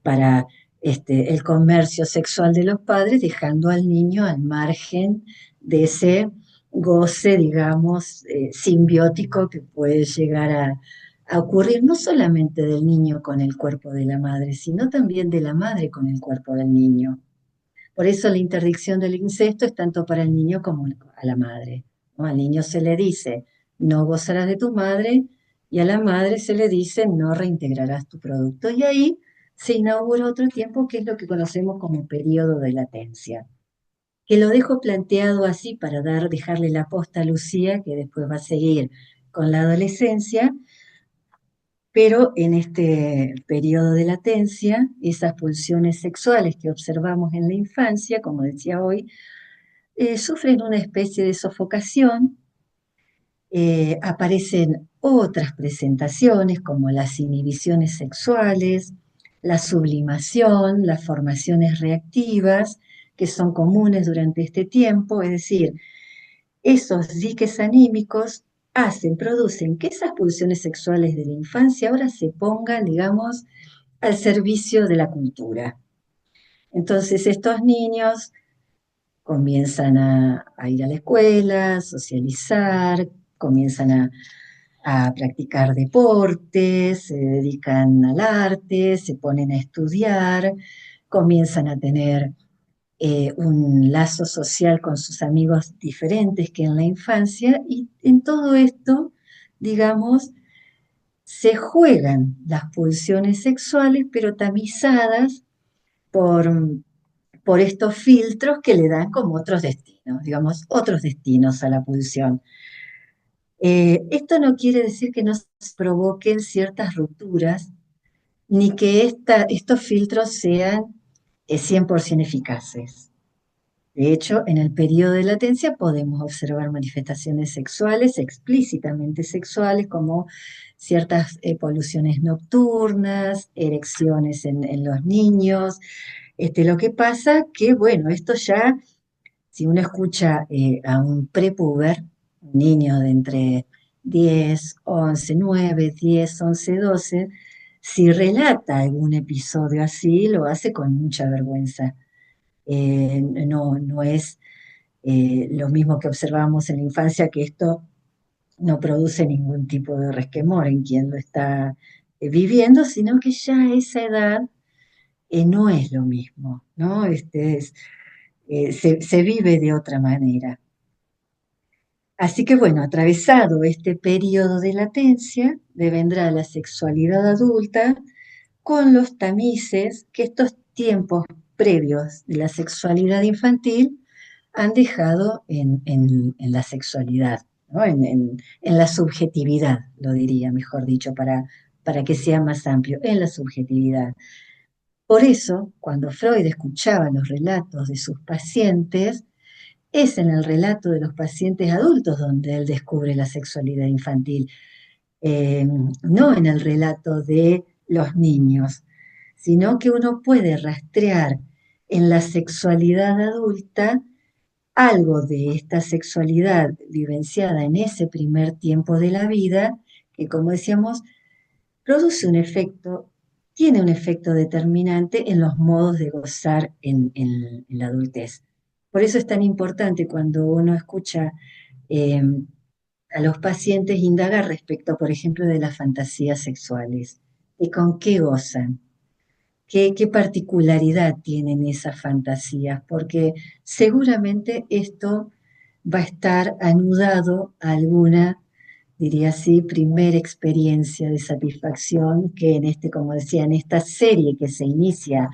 para el comercio sexual de los padres, dejando al niño al margen de ese goce, digamos, simbiótico que puede llegar a ocurrir no solamente del niño con el cuerpo de la madre, sino también de la madre con el cuerpo del niño. Por eso la interdicción del incesto es tanto para el niño como a la madre, ¿no? Al niño se le dice, no gozarás de tu madre, y a la madre se le dice, no reintegrarás tu producto. Y ahí se inaugura otro tiempo que es lo que conocemos como periodo de latencia, que lo dejo planteado así para dejarle la posta a Lucía, que después va a seguir con la adolescencia, pero en este periodo de latencia, esas pulsiones sexuales que observamos en la infancia, como decía hoy, sufren una especie de sofocación, aparecen otras presentaciones como las inhibiciones sexuales, la sublimación, las formaciones reactivas, que son comunes durante este tiempo, es decir, esos diques anímicos producen que esas pulsiones sexuales de la infancia ahora se pongan, digamos, al servicio de la cultura. Entonces estos niños comienzan a ir a la escuela, socializar, comienzan a practicar deportes, se dedican al arte, se ponen a estudiar, comienzan a tener un lazo social con sus amigos diferentes que en la infancia, y en todo esto, digamos, se juegan las pulsiones sexuales, pero tamizadas por, por estos filtros que le dan como otros destinos, digamos, otros destinos a la pulsión. Esto no quiere decir que no se provoquen ciertas rupturas, ni que estos filtros sean 100% eficaces. De hecho, en el periodo de latencia podemos observar manifestaciones sexuales, explícitamente sexuales, como ciertas poluciones nocturnas, erecciones en los niños. Lo que pasa que, bueno, esto ya, si uno escucha a un prepuber, un niño de entre 10, 11, 9, 10, 11, 12, si relata algún episodio así, lo hace con mucha vergüenza. No es lo mismo que observamos en la infancia, que esto no produce ningún tipo de resquemor en quien lo está viviendo, sino que ya a esa edad no es lo mismo, ¿no? Se vive de otra manera. Así que bueno, atravesado este periodo de latencia, vendrá la sexualidad adulta con los tamices que estos tiempos previos de la sexualidad infantil han dejado en la sexualidad, ¿no? En la subjetividad, lo diría, mejor dicho, para que sea más amplio, en la subjetividad. Por eso, cuando Freud escuchaba los relatos de sus pacientes, es en el relato de los pacientes adultos donde él descubre la sexualidad infantil, no en el relato de los niños, sino que uno puede rastrear en la sexualidad adulta algo de esta sexualidad vivenciada en ese primer tiempo de la vida, que como decíamos, produce un efecto, tiene un efecto determinante en los modos de gozar en la adultez. Por eso es tan importante cuando uno escucha eh, a los pacientes indagar respecto, por ejemplo, de las fantasías sexuales, de con qué gozan, qué particularidad tienen esas fantasías, porque seguramente esto va a estar anudado a alguna, diría así, primera experiencia de satisfacción que en este, como decía, en esta serie que se inicia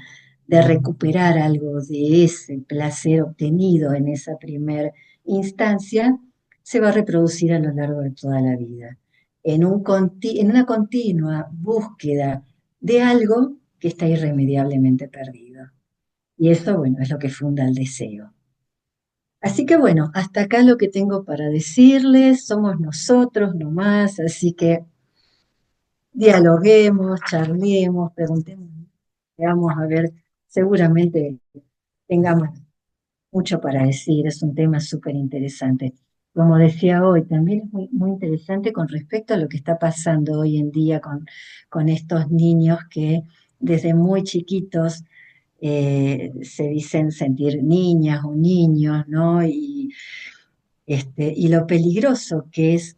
de recuperar algo de ese placer obtenido en esa primera instancia, se va a reproducir a lo largo de toda la vida, en una continua búsqueda de algo que está irremediablemente perdido. Y eso, bueno, es lo que funda el deseo. Así que bueno, hasta acá lo que tengo para decirles, somos nosotros nomás, así que dialoguemos, charlemos, preguntemos, vamos a ver, seguramente tengamos mucho para decir, es un tema súper interesante. Como decía hoy, también es muy interesante con respecto a lo que está pasando hoy en día con estos niños que desde muy chiquitos se dicen sentir niñas o niños, ¿no? Y lo peligroso que es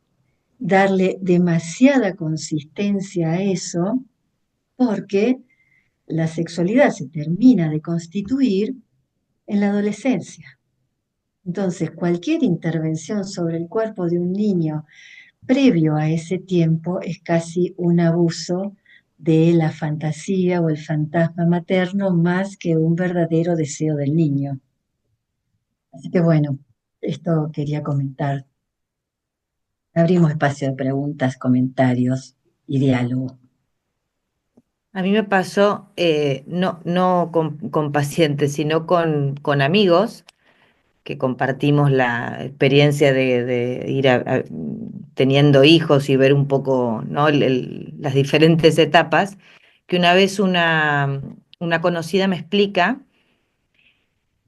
darle demasiada consistencia a eso, porque la sexualidad se termina de constituir en la adolescencia. Entonces, cualquier intervención sobre el cuerpo de un niño previo a ese tiempo es casi un abuso de la fantasía o el fantasma materno más que un verdadero deseo del niño. Así que bueno, esto quería comentar. Abrimos espacio de preguntas, comentarios y diálogo. A mí me pasó, no con pacientes, sino con amigos que compartimos la experiencia de ir teniendo hijos y ver un poco, ¿no? Las diferentes etapas, que una vez una conocida me explica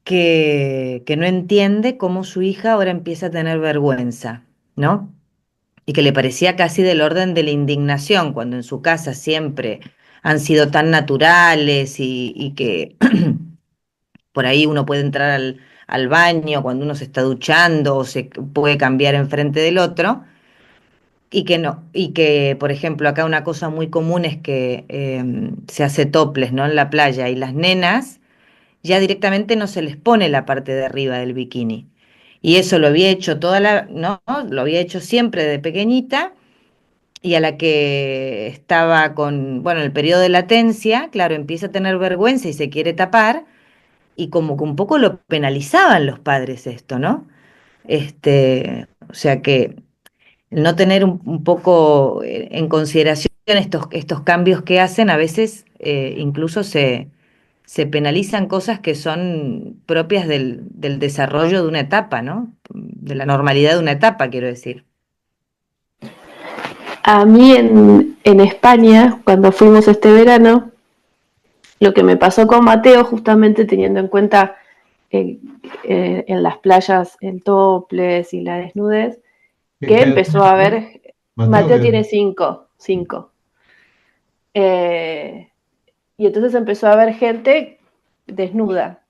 que no entiende cómo su hija ahora empieza a tener vergüenza, ¿no? Y que le parecía casi del orden de la indignación, cuando en su casa siempre han sido tan naturales y que por ahí uno puede entrar al baño cuando uno se está duchando o se puede cambiar enfrente del otro, y que no, y que, por ejemplo, acá una cosa muy común es que se hace topless, ¿no? En la playa, y las nenas ya directamente no se les pone la parte de arriba del bikini. Y eso lo había hecho ¿no? Lo había hecho siempre de pequeñita, y a la que estaba con, bueno, el periodo de latencia, claro, empieza a tener vergüenza y se quiere tapar, y como que un poco lo penalizaban los padres esto, ¿no? O sea que no tener un poco en consideración estos cambios que hacen, a veces incluso se penalizan cosas que son propias del desarrollo de una etapa, ¿no? De la normalidad de una etapa, quiero decir. A mí en España, cuando fuimos este verano, lo que me pasó con Mateo, justamente teniendo en cuenta en las playas el topless y la desnudez, que empezó a ver, Mateo tiene 5. Y entonces empezó a ver gente desnuda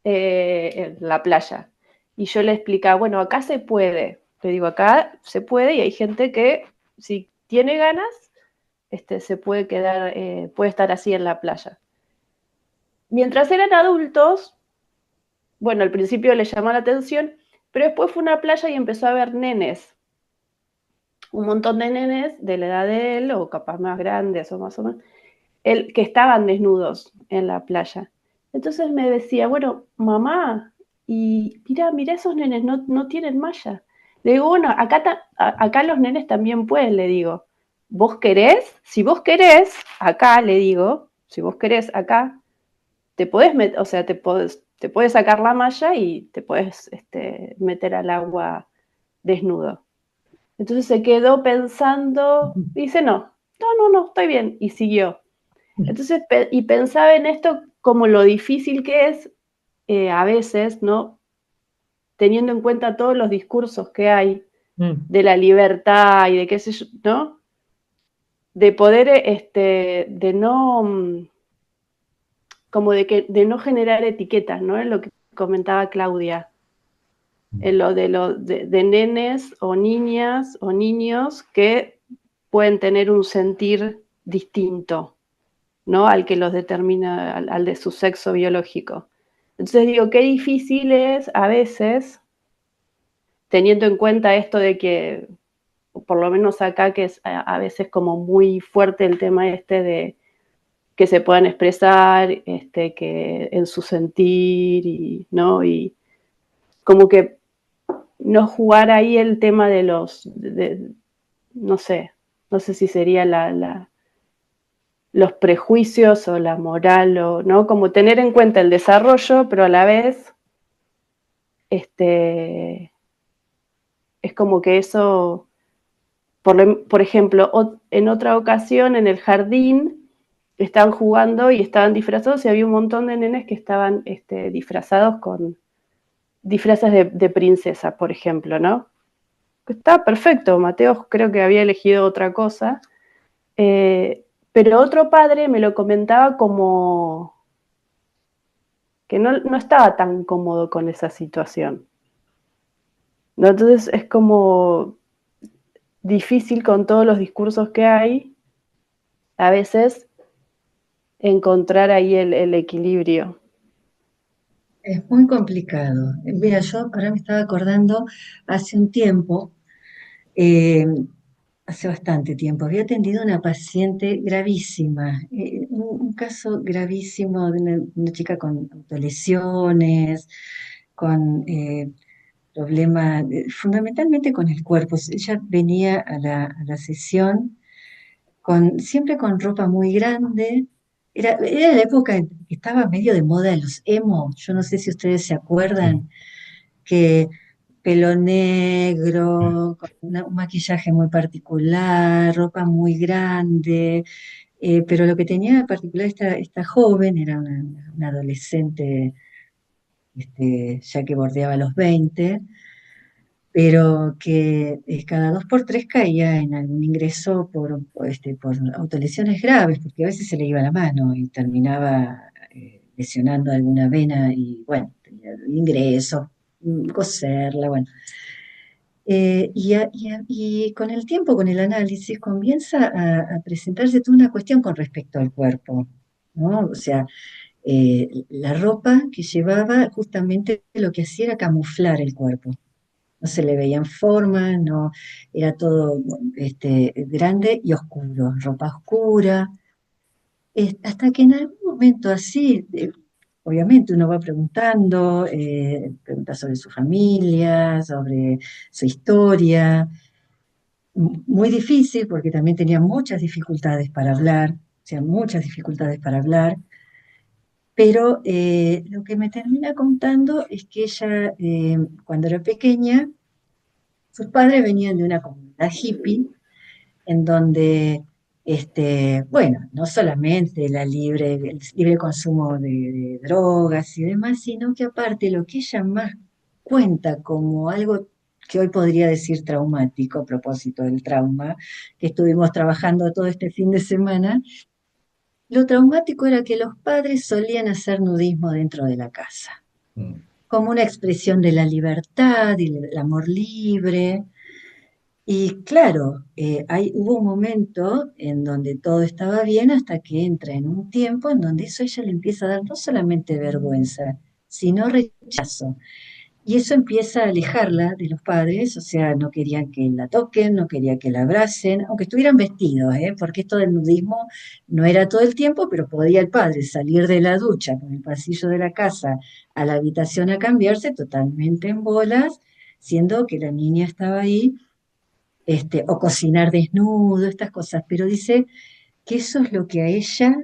en la playa. Y yo le explicaba, bueno, acá se puede. Le digo, acá se puede y hay gente que si tiene ganas, se puede quedar, puede estar así en la playa. Mientras eran adultos, bueno, al principio le llamó la atención, pero después fue a una playa y empezó a ver nenes. Un montón de nenes de la edad de él, o capaz más grandes o más o menos, que estaban desnudos en la playa. Entonces me decía, bueno, mamá, y mira, esos nenes no tienen malla. Le digo, bueno, acá los nenes también pueden, le digo. ¿Vos querés? Si vos querés, acá le digo, si vos querés acá, te podés meter, o sea, te podés sacar la malla y te podés meter al agua desnudo. Entonces se quedó pensando, dice, no, estoy bien, y siguió. Entonces, y pensaba en esto como lo difícil que es a veces, ¿no? Teniendo en cuenta todos los discursos que hay de la libertad y de qué sé yo, ¿no? De poder, de no, como de no generar etiquetas, ¿no? Es lo que comentaba Claudia, en lo de nenes o niñas o niños que pueden tener un sentir distinto, ¿no? Al que los determina, al de su sexo biológico. Entonces digo, qué difícil es a veces, teniendo en cuenta esto de que, por lo menos acá, que es a veces como muy fuerte el tema de que se puedan expresar, que en su sentir, y, ¿no? Y como que no jugar ahí el tema de no sé, no sé si sería los prejuicios o la moral, o, ¿no? Como tener en cuenta el desarrollo, pero a la vez, es como que eso, por ejemplo, en otra ocasión en el jardín estaban jugando y estaban disfrazados y había un montón de nenes que estaban disfrazados con disfraces de princesa, por ejemplo, ¿no? Está perfecto, Mateo creo que había elegido otra cosa, pero otro padre me lo comentaba como que no estaba tan cómodo con esa situación, ¿no? Entonces es como difícil con todos los discursos que hay, a veces encontrar ahí el equilibrio. Es muy complicado. Mira, yo ahora me estaba acordando hace un tiempo, eh, hace bastante tiempo, había atendido a una paciente gravísima, un caso gravísimo de una chica con autolesiones, con problemas, fundamentalmente con el cuerpo. Ella venía a la sesión siempre con ropa muy grande. Era la época en que estaba medio de moda los emo. Yo no sé si ustedes se Sí. acuerdan que pelo negro, con un maquillaje muy particular, ropa muy grande, pero lo que tenía de particular esta joven era una adolescente, ya que bordeaba los 20, pero que cada 2 por 3 caía en algún ingreso por autolesiones graves, porque a veces se le iba la mano y terminaba lesionando alguna vena y bueno, tenía ingresos, coserla, bueno. Y con el tiempo, con el análisis, comienza a presentarse toda una cuestión con respecto al cuerpo, ¿no? O sea, la ropa que llevaba justamente lo que hacía era camuflar el cuerpo. No se le veían formas, no, era todo grande y oscuro, ropa oscura, hasta que en algún momento así, obviamente uno va preguntando, pregunta sobre su familia, sobre su historia, muy difícil porque también tenía muchas dificultades para hablar, o sea, muchas dificultades para hablar, pero lo que me termina contando es que ella, cuando era pequeña, sus padres venían de una comunidad hippie en donde, bueno, no solamente el libre consumo de drogas y demás, sino que aparte lo que ella más cuenta como algo que hoy podría decir traumático, a propósito del trauma, que estuvimos trabajando todo este fin de semana, lo traumático era que los padres solían hacer nudismo dentro de la casa, Mm. como una expresión de la libertad y del amor libre. Y claro, hubo un momento en donde todo estaba bien hasta que entra en un tiempo en donde eso a ella le empieza a dar no solamente vergüenza, sino rechazo. Y eso empieza a alejarla de los padres, o sea, no querían que la toquen, no quería que la abracen, aunque estuvieran vestidos, porque esto del nudismo no era todo el tiempo, pero podía el padre salir de la ducha por el pasillo de la casa a la habitación a cambiarse totalmente en bolas, siendo que la niña estaba ahí, o cocinar desnudo, estas cosas, pero dice que eso es lo que a ella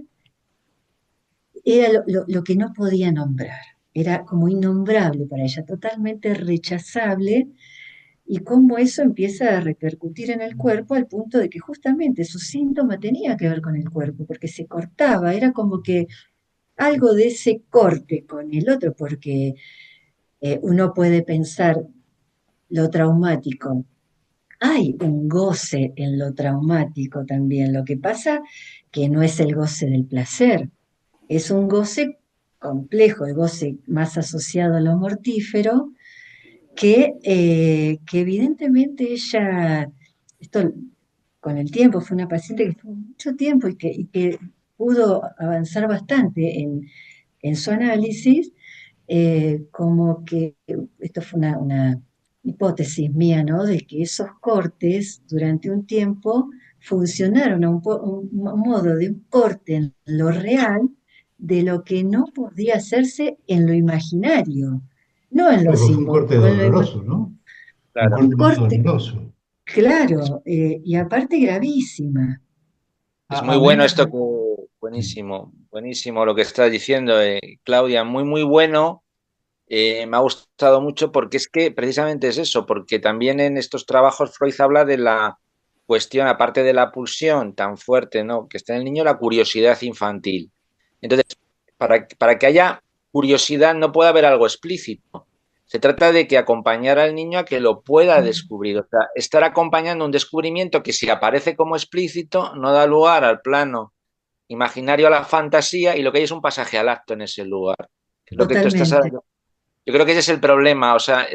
era lo que no podía nombrar. Era como innombrable para ella, totalmente rechazable, y cómo eso empieza a repercutir en el cuerpo al punto de que justamente su síntoma tenía que ver con el cuerpo, porque se cortaba, era como que algo de ese corte con el otro, porque uno puede pensar lo traumático. Hay un goce en lo traumático también. Lo que pasa que no es el goce del placer, es un goce complejo, el goce más asociado a lo mortífero, que evidentemente ella, esto con el tiempo, fue una paciente que estuvo mucho tiempo y que pudo avanzar bastante en su análisis, como que esto fue una hipótesis mía, ¿no? De que esos cortes durante un tiempo funcionaron a un modo de un corte en lo real de lo que no podía hacerse en lo imaginario, no en lo Claro, fue un corte simbólico, en lo doloroso, ¿no? Un Claro. un corte muy corte, doloroso. claro, y aparte gravísima. Es muy A mí bueno me... esto que, buenísimo, buenísimo lo que estás diciendo, Claudia, muy, muy bueno. Me ha gustado mucho porque es que precisamente es eso, porque también en estos trabajos Freud habla de la cuestión, aparte de la pulsión tan fuerte, ¿no? Que está en el niño, la curiosidad infantil. Entonces, para que haya curiosidad no puede haber algo explícito. Se trata de que acompañar al niño a que lo pueda descubrir. O sea, estar acompañando un descubrimiento que si aparece como explícito no da lugar al plano imaginario, a la fantasía, y lo que hay es un pasaje al acto en ese lugar. Es lo que tú estás... Totalmente. Yo creo que ese es el problema. O sea,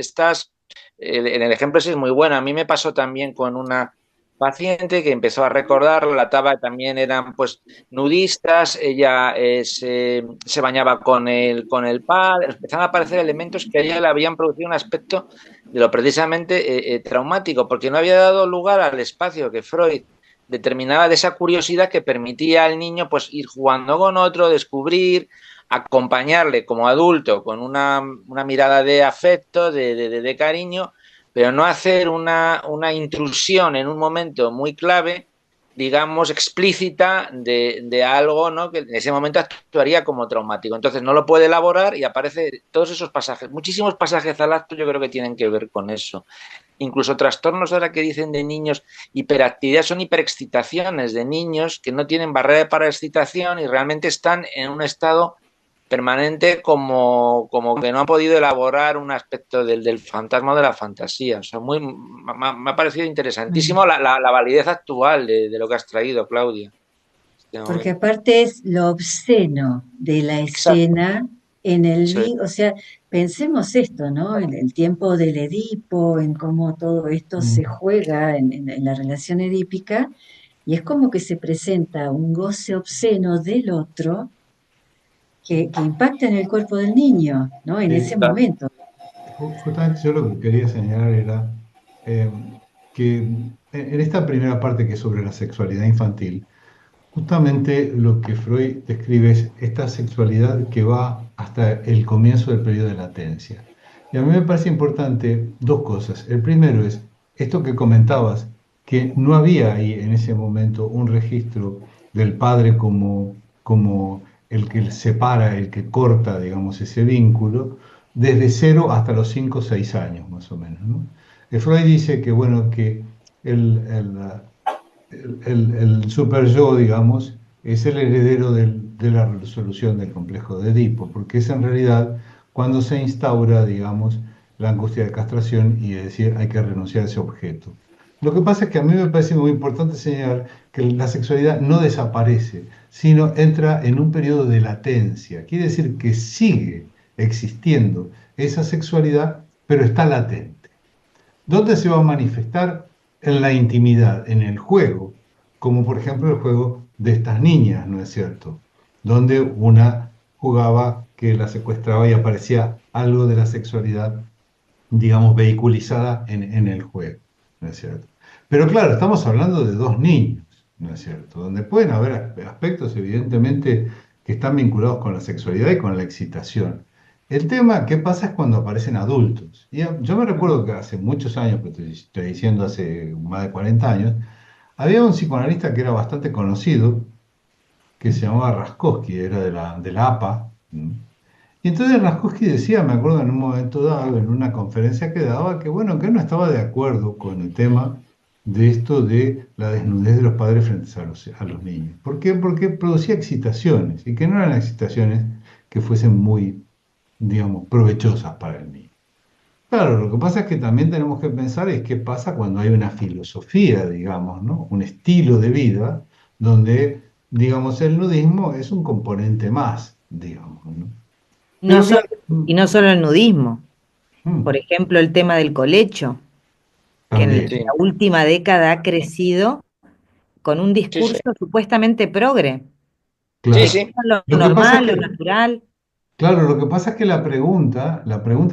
en el ejemplo ese es muy bueno. A mí me pasó también con una paciente que empezó a recordar, relataba que también eran pues nudistas, ella se bañaba con el padre, empezaron a aparecer elementos que a ella le habían producido un aspecto de lo precisamente traumático, porque no había dado lugar al espacio que Freud determinaba de esa curiosidad que permitía al niño pues ir jugando con otro, descubrir, acompañarle como adulto con una mirada de afecto, de cariño, pero no hacer una intrusión en un momento muy clave, digamos, explícita de algo, ¿no? Que en ese momento actuaría como traumático. Entonces no lo puede elaborar y aparece todos esos pasajes, muchísimos pasajes al acto yo creo que tienen que ver con eso. Incluso trastornos ahora que dicen de niños, hiperactividad, son hiperexcitaciones de niños que no tienen barrera para excitación y realmente están en un estado permanente como que no ha podido elaborar un aspecto del fantasma o de la fantasía. O sea, me ha parecido Mm. interesantísimo la validez actual de lo que has traído, Claudia. Este Porque momento. aparte es lo obsceno de la Exacto. escena en el Eso es. o sea, pensemos esto, ¿no? En el tiempo del Edipo, en cómo todo esto se Mm. juega en la relación edípica, y es como que se presenta un goce obsceno del otro que impacta en el cuerpo del niño, ¿no? En ese Sí, momento. justamente yo lo que quería señalar era eh, que en esta primera parte que es sobre la sexualidad infantil, justamente lo que Freud describe es esta sexualidad que va hasta el comienzo del periodo de latencia. Y a mí me parece importante dos cosas. El primero es esto que comentabas, que no había ahí en ese momento un registro del padre como el que separa, el que corta, digamos, ese vínculo, desde 0 hasta los 5 o 6 años, más o menos, ¿no? Freud dice que, bueno, que el, el, el super yo, digamos, es el heredero de la resolución del complejo de Edipo, porque es en realidad cuando se instaura, digamos, la angustia de castración y de decir hay que renunciar a ese objeto. Lo que pasa es que a mí me parece muy importante señalar que la sexualidad no desaparece, sino entra en un periodo de latencia. Quiere decir que sigue existiendo esa sexualidad, pero está latente. ¿Dónde se va a manifestar? En la intimidad, en el juego, como por ejemplo el juego de estas niñas, ¿no es cierto? Donde una jugaba que la secuestraba y aparecía algo de la sexualidad, digamos, vehiculizada en el juego, ¿no es cierto? Pero claro, estamos hablando de dos niños, ¿no es cierto? Donde pueden haber aspectos, evidentemente, que están vinculados con la sexualidad y con la excitación. El tema, ¿qué pasa? Es cuando aparecen adultos. Y yo me recuerdo que hace muchos años, pero estoy diciendo hace más de 40 años, había un psicoanalista que era bastante conocido, que se llamaba Raskowski, era de la APA. Y entonces Raskowski decía, me acuerdo en un momento dado, en una conferencia que daba, que bueno, que él no estaba de acuerdo con el tema de esto de la desnudez de los padres frente a los niños. ¿Por qué? Porque producía excitaciones y que no eran excitaciones que fuesen muy, digamos, provechosas para el niño. Claro, lo que pasa es que también tenemos que pensar es qué pasa cuando hay una filosofía, digamos, ¿no? Un estilo de vida donde, digamos, el nudismo es un componente más, digamos, ¿no? No Pero solo, claro, y no solo el nudismo, por mm, ejemplo, el tema del colecho, que en también, Sí, la última década ha crecido con un sí, sí. discurso supuestamente progre, Sí, que claro. sí. cuida lo Lo que pasa es normal, lo que, natural. claro, lo que pasa es que la pregunta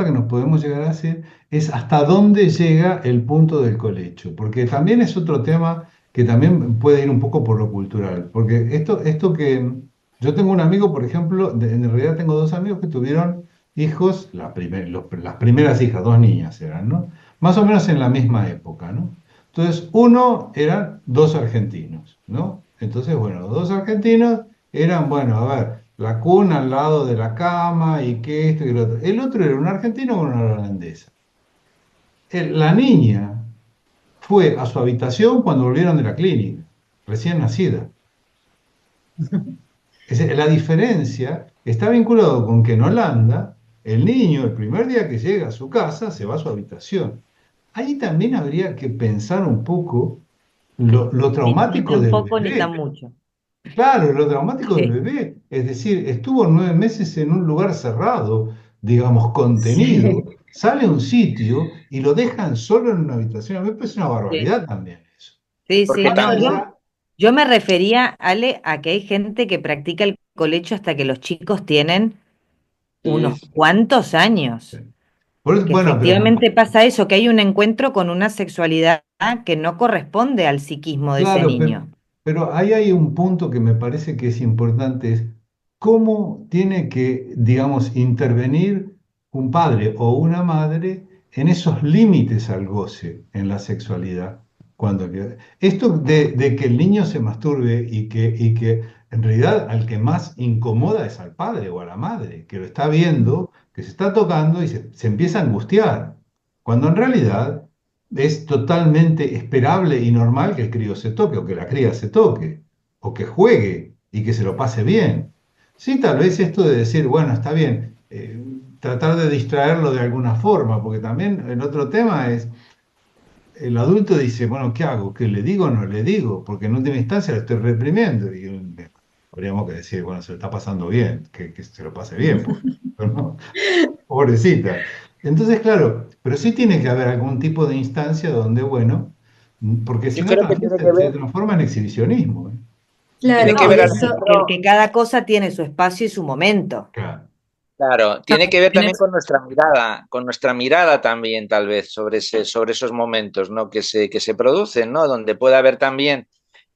que nos podemos llegar a hacer es hasta dónde llega el punto del colecho, porque también es otro tema que también puede ir un poco por lo cultural, porque esto que yo tengo un amigo, por ejemplo, en realidad tengo dos amigos que tuvieron hijos, las primeras hijas, dos niñas eran, ¿no? Más o menos en la misma época, ¿no? Entonces, uno eran dos argentinos, ¿no? Entonces, bueno, los dos argentinos eran, bueno, a ver, la cuna al lado de la cama y que esto y lo otro. El otro era un argentino con una holandesa. La niña fue a su habitación cuando volvieron de la clínica, recién nacida. La diferencia está vinculado con que en Holanda el niño, el primer día que llega a su casa, se va a su habitación. Ahí también habría que pensar un poco lo Ni traumático tan del poco ni tan bebé. mucho. Claro, lo dramático del Sí, bebé, es decir, estuvo 9 meses en un lugar cerrado, digamos, contenido, sí. sale a un sitio y lo dejan solo en una habitación. A mí me parece una sí, barbaridad también eso. sí, Porque sí. No, también, yo me refería, Ale, a que hay gente que practica el colecho hasta que los chicos tienen sí, unos sí. cuantos años. Que Bueno, pero efectivamente pasa eso, que hay un encuentro con una sexualidad que no corresponde al psiquismo de ese claro, pero, niño. pero ahí hay un punto que me parece que es importante, es cómo tiene que, digamos, intervenir un padre o una madre en esos límites al goce en la sexualidad. Esto de que el niño se masturbe y que en realidad al que más incomoda es al padre o a la madre, que lo está viendo, que se está tocando y se empieza a angustiar, cuando en realidad es totalmente esperable y normal que el crío se toque o que la cría se toque o que juegue y que se lo pase bien. Sí, tal vez esto de decir, bueno, está bien, tratar de distraerlo de alguna forma, porque también el otro tema es, el adulto dice, bueno, ¿qué hago? ¿Qué le digo o no le digo? Porque en última instancia lo estoy reprimiendo. Y habríamos que decir, bueno, se lo está pasando bien, que se lo pase bien, pues, ¿no? Pobrecita. Entonces, claro, pero sí tiene que haber algún tipo de instancia donde, bueno, porque si Yo no creo que también tiene que se ver, transforma en exhibicionismo, ¿eh? Claro, tiene que No, por ver, eso, que cada cosa tiene su espacio y su momento. Claro. claro, No, tiene que ver también tenés- con nuestra mirada también, tal vez, sobre esos momentos, ¿no? Que se producen, ¿no? Donde puede haber también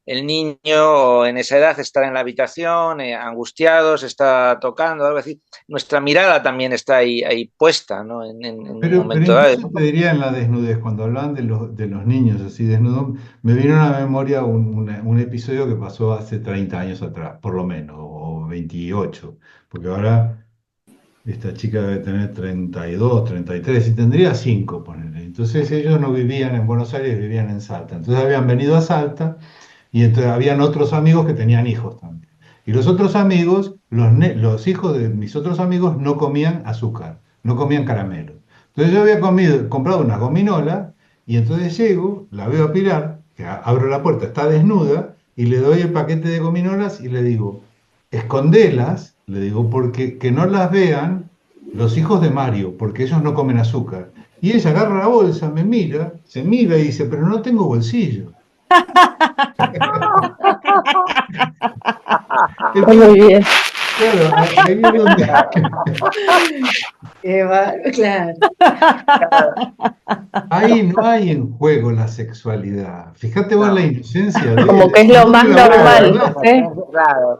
el niño en esa edad estar en la habitación, angustiado, se está tocando, algo así. Nuestra mirada también está ahí puesta, ¿no? En un Pero momento dado. incluso te diría en la desnudez, cuando hablaban de los niños así desnudos, me vino a la memoria un episodio que pasó hace 30 años atrás, por lo menos, o 28, porque ahora esta chica debe tener 32, 33 y tendría 5, ponele. Entonces ellos no vivían en Buenos Aires, vivían en Salta. Entonces habían venido a Salta y entonces habían otros amigos que tenían hijos también. Y los otros amigos, los hijos de mis otros amigos no comían azúcar, no comían caramelo. Entonces yo había comprado una gominola y entonces llego, la veo a Pilar, que abro la puerta, está desnuda y le doy el paquete de gominolas y le digo, escondelas, le digo, porque que no las vean los hijos de Mario, porque ellos no comen azúcar. Y ella agarra la bolsa, me mira, se mira y dice, pero no tengo bolsillo. Está muy Entonces, bien. claro, ahí es donde claro. ahí no hay en juego la sexualidad. Fíjate vos la No, inocencia de Como él. que es lo más ¿Dónde la voy a normal, guardar? ¿sí? claro, claro.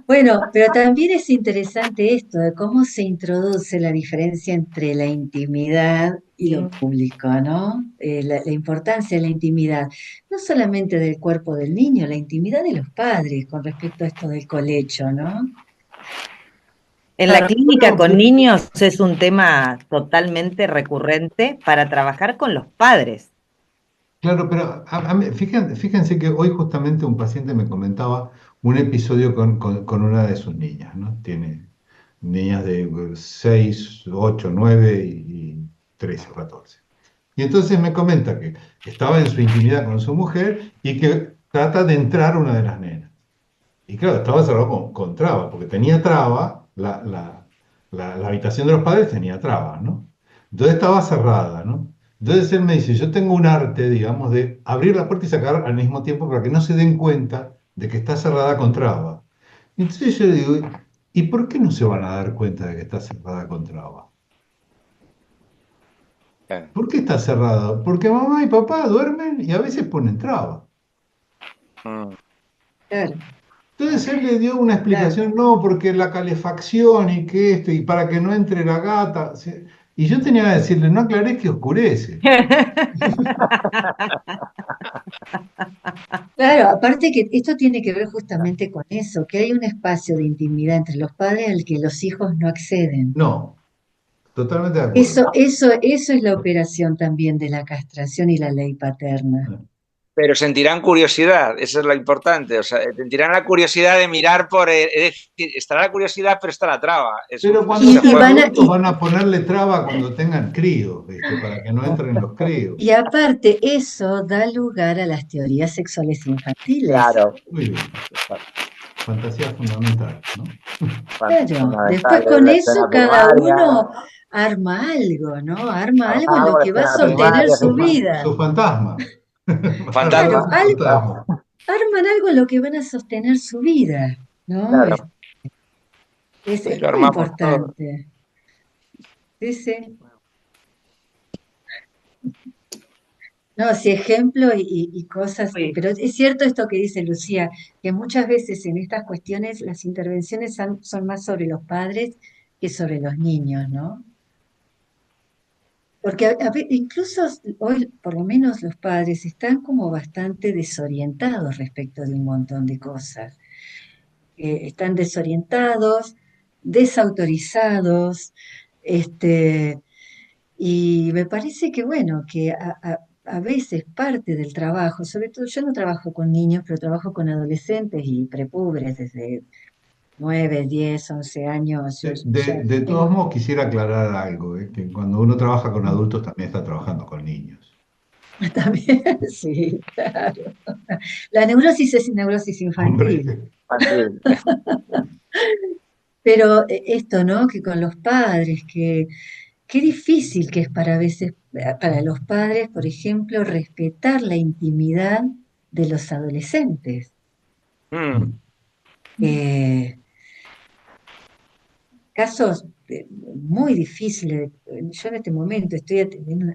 Bueno, pero también es interesante esto de cómo se introduce la diferencia entre la intimidad y lo público, ¿no? La importancia de la intimidad, no solamente del cuerpo del niño, la intimidad de los padres con respecto a esto del colecho, ¿no? En la clínica Bueno, con niños es un tema totalmente recurrente para trabajar con los padres. claro, pero fíjense que hoy justamente un paciente me comentaba un episodio con una de sus niñas, ¿no? Tiene niñas de 6, 8, 9 y 13, 14. Y entonces me comenta que estaba en su intimidad con su mujer y que trata de entrar una de las nenas. Y claro, estaba cerrado con traba, porque tenía traba, la habitación de los padres tenía traba, ¿no? Entonces estaba cerrada, ¿no? Entonces él me dice, yo tengo un arte, digamos, de abrir la puerta y sacar al mismo tiempo para que no se den cuenta de que está cerrada con traba. Y entonces yo le digo, ¿y por qué no se van a dar cuenta de que está cerrada con traba? Claro. ¿Por qué está cerrada? Porque mamá y papá duermen y a veces ponen traba. Mm. Claro, Entonces él le dio una claro. explicación, no, porque la calefacción y que esto, y para que no entre la gata. Y yo tenía que decirle, no aclarés que oscurece. Claro, aparte que esto tiene que ver justamente con eso, que hay un espacio de intimidad entre los padres al que los hijos no acceden. No, totalmente de Eso, acuerdo. eso, eso es la operación también de la castración y la ley paterna. Pero sentirán curiosidad, eso es lo importante. O sea, sentirán la curiosidad de mirar por. Es decir, estará la curiosidad, pero está la traba. Pero Eso cuando se Y sean juega. van a, adultos van a ponerle traba cuando tengan críos, ¿viste? Para que no entren los críos. y aparte, eso da lugar a las teorías sexuales infantiles. Claro. Muy bien, fantasía fundamental, ¿no? Claro, Fundamental, después con la eso escena cada primaria, uno arma algo, ¿no? Arma algo en lo algo de que va a escena sostener primaria, su vida. Su fantasma. Arman Claro, fantasma, su fantasma. arman algo en lo que van a sostener su vida, ¿no? claro, sí, Es lo muy armamos todo. importante. Sí, sí. No, sí, ejemplo y cosas, Sí. pero es cierto esto que dice Lucía, que muchas veces en estas cuestiones las intervenciones son más sobre los padres que sobre los niños, ¿no? Porque incluso hoy, por lo menos los padres, están como bastante desorientados respecto de un montón de cosas. Están desorientados, desautorizados, este, y me parece que, bueno, que a veces parte del trabajo, sobre todo yo no trabajo con niños, pero trabajo con adolescentes y prepúberes desde 9, 10, 11 años. Yo ya De todos tengo modos, quisiera aclarar algo, que cuando uno trabaja con adultos también está trabajando con niños. también, sí, claro. La neurosis es neurosis Hombre, infantil. Infantil. Pero esto, ¿no? Que con los padres, que qué difícil que es para veces, para los padres, por ejemplo, respetar la intimidad de los adolescentes. Mm. Eh, casos muy difíciles. Yo en este momento estoy atendiendo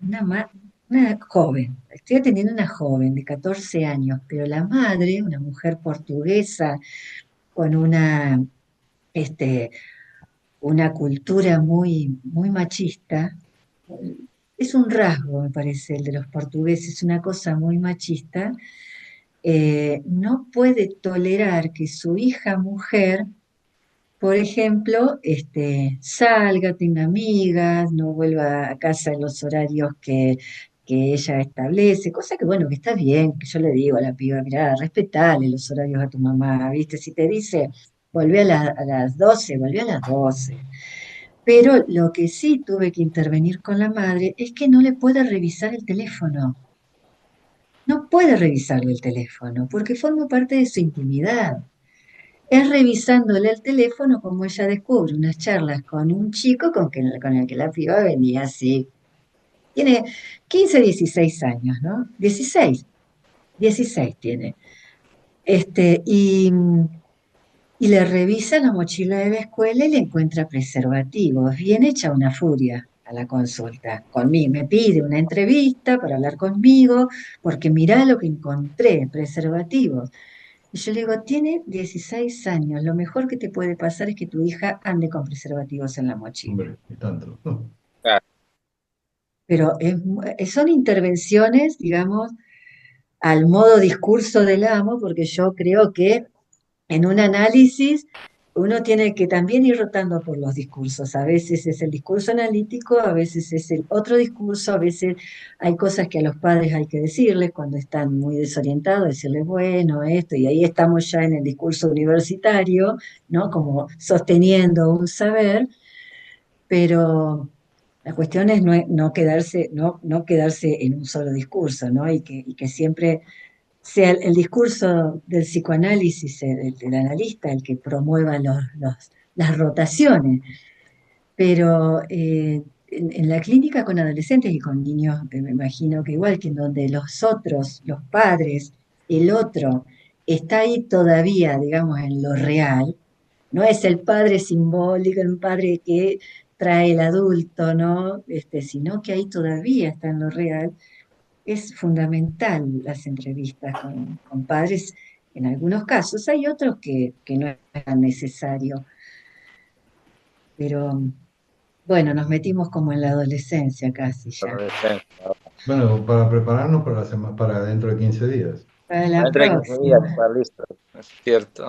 una joven, estoy atendiendo una joven de 14 años, pero la madre, una mujer portuguesa con este, una cultura muy machista. Es un rasgo, me parece, el de los portugueses, una cosa muy machista. No puede tolerar que su hija mujer, por ejemplo, salga, tenga amigas, no vuelva a casa en los horarios que ella establece, cosa que bueno, que está bien, que yo le digo a la piba, mirá, respetale los horarios a tu mamá, ¿viste? Si te dice, volvé a las 12, volvé a las 12. Pero lo que sí tuve que intervenir con la madre es que no le puede revisar el teléfono. No puede revisarle el teléfono porque forma parte de su intimidad. Es revisándole el teléfono como ella descubre unas charlas con un chico con el que la piba venía así. Tiene 15, 16 años, ¿no? 16 tiene. Este, y, y le revisa la mochila de la escuela y le encuentra preservativos. Bien hecha una furia a la consulta. Conmigo, me pide una entrevista para hablar conmigo, porque mirá lo que encontré, preservativos. Y yo le digo, tiene 16 años, lo mejor que te puede pasar es que tu hija ande con preservativos en la mochila. hombre, y tanto. Claro. pero son intervenciones, digamos, al modo discurso del amo, porque yo creo que en un análisis uno tiene que también ir rotando por los discursos. A veces es el discurso analítico, a veces es el otro discurso, a veces hay cosas que a los padres hay que decirles cuando están muy desorientados, decirles, bueno, esto, y ahí estamos ya en el discurso universitario, ¿no? Como sosteniendo un saber, pero la cuestión es no quedarse, no quedarse en un solo discurso, ¿no? Y que siempre sea el discurso del psicoanálisis, del analista, el que promueva las rotaciones. Pero en la clínica con adolescentes y con niños, me imagino que igual que en donde los otros, los padres, el otro, está ahí todavía, digamos, en lo real, no es el padre simbólico, el padre que trae el adulto, ¿no? Sino que ahí todavía está en lo real. Es fundamental las entrevistas con padres en algunos casos. Hay otros que no es tan necesario, pero bueno, nos metimos como en la adolescencia casi ya. Bueno, para prepararnos para para dentro de 15 días. Para la Dentro de 15 días próxima. estar listo. Es cierto.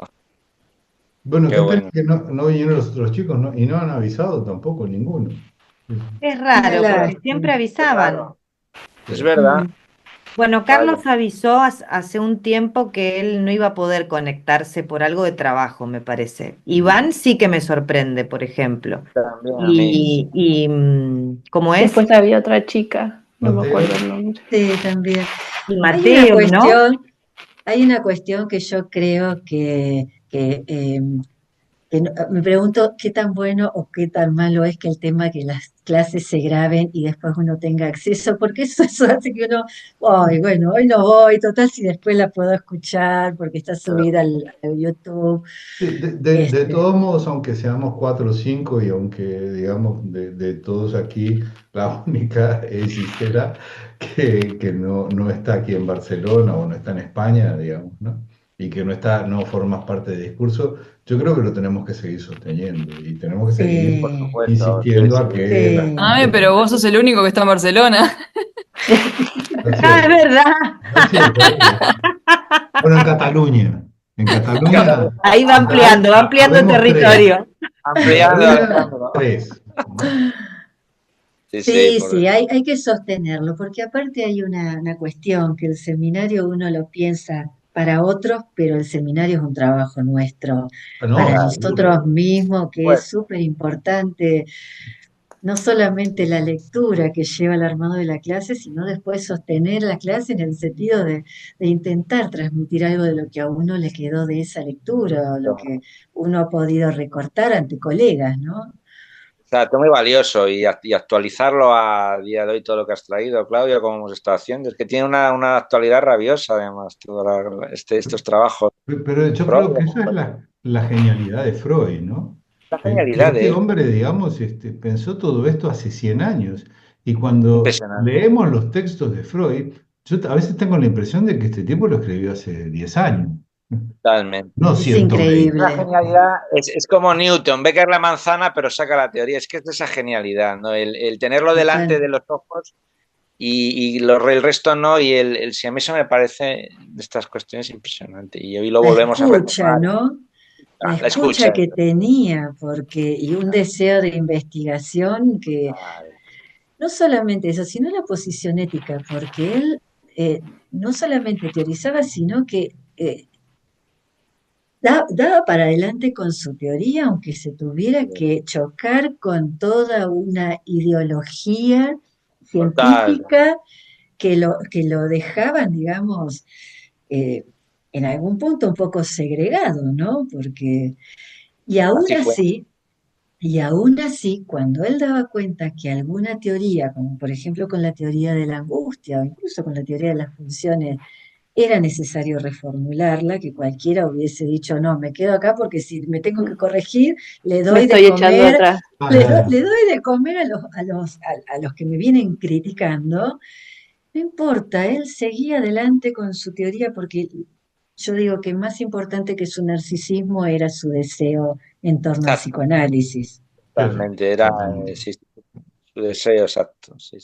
Bueno, Qué qué pena bueno. que no vinieron los otros chicos, ¿no? Y no han avisado tampoco ninguno. Es Una raro, porque siempre lástima. Qué avisaban. raro. Es Sí. verdad. Mm, Bueno, Vaya. Carlos avisó hace un tiempo que él no iba a poder conectarse por algo de trabajo, me parece. Iván sí que me sorprende, por ejemplo. También a mí. Y ¿cómo es? Después había otra chica, no me acuerdo Mateo, el nombre. sí, también. Y Hay una Mateo, ¿no? cuestión, hay una cuestión que yo creo que me pregunto qué tan bueno o qué tan malo es que el tema que las clases se graben y después uno tenga acceso, porque eso hace que uno, ay, bueno, hoy no voy, total, si después la puedo escuchar porque está subida al YouTube. sí, de Este, todos modos, aunque seamos 4 o 5 y aunque, digamos, de todos aquí, la única es Gisela que no está aquí en Barcelona o no está en España, digamos, ¿no? Y que no formas parte del discurso, yo creo que lo tenemos que seguir sosteniendo y tenemos que seguir Por sí, supuesto. Sí, insistiendo sí. a que la sí. Ay, gente... pero vos sos el único que está en Barcelona. No es Ah, es cierto, verdad. no es cierto. Bueno, en Cataluña. En Cataluña Ahí va ampliando habemos tres. territorio. En Ampliando, Cataluña, Alejandro. tres. ¿No? Sí, sí, Sí, por... sí, hay que sostenerlo, porque aparte hay una cuestión, que el seminario uno lo piensa para otros, pero el seminario es un trabajo nuestro, Ah, no, para seguro. nosotros mismos, que Pues, es súper importante, no solamente la lectura que lleva el armado de la clase, sino después sostener la clase en el sentido de intentar transmitir algo de lo que a uno le quedó de esa lectura, o lo que uno ha podido recortar ante colegas, ¿no? exacto, muy valioso y actualizarlo a día de hoy todo lo que has traído, Claudio, como hemos estado haciendo. Es que tiene una actualidad rabiosa, además, estos trabajos. Pero yo creo que esa es la genialidad de Freud, ¿no? La Que genialidad de este él, hombre, digamos, pensó todo esto hace 100 años. Y cuando impresionante. leemos los textos de Freud, yo a veces tengo la impresión de que este tipo lo escribió hace 10 años, Totalmente. no Es 120. La increíble, genialidad es como Newton, ve que es la manzana, pero saca la teoría. Es que es de esa genialidad, ¿no? El tenerlo delante total. de los ojos el resto no. Si a mí eso me parece de estas cuestiones impresionante. Y hoy lo La volvemos a escucha, retomar. ¿no? La La escucha. escucha que tenía, y un deseo de investigación que no solamente eso, sino la posición ética, porque él no solamente teorizaba, sino que daba para adelante con su teoría, aunque se tuviera que chocar con toda una ideología Total. científica que lo dejaban, digamos, eh, en algún punto un poco segregado, ¿no? Y aún Así fue. así, y aún así, cuando él daba cuenta que alguna teoría, como por ejemplo con la teoría de la angustia o incluso con la teoría de las funciones, era necesario reformularla, que cualquiera hubiese dicho, no, me quedo acá porque si me tengo que corregir, le Me doy de estoy echando comer, atrás. le doy de comer a los que me vienen criticando. No importa, él seguía adelante con su teoría porque yo digo que más importante que su narcisismo era su deseo en torno al Exacto. psicoanálisis. Eso, Totalmente. Era exactamente. sí, su deseo exacto. Sí.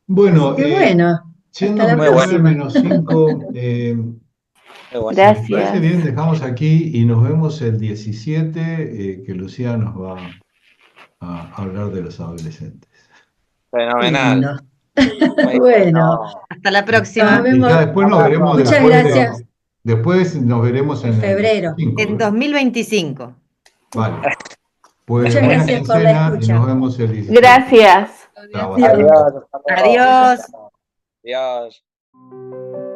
Bueno, Qué bueno. siendo Hasta la Muy bueno. próxima. -5, Muy bueno. si les parece Gracias. bien, dejamos aquí y nos vemos el 17, que Lucía nos va a hablar de los adolescentes. Fenomenal. Lindo. Muy Bueno, bueno. Hasta la nos próxima. Y vemos. ya después nos veremos Muchas gracias. después nos veremos En en el febrero. 25, En ¿verdad? 2025. Vale. Pues Muchas buena gracias por la quincena y escucha. nos vemos el 17. Gracias. Chao, hasta Adiós. luego. Adiós. Hasta luego. Adiós. Adiós.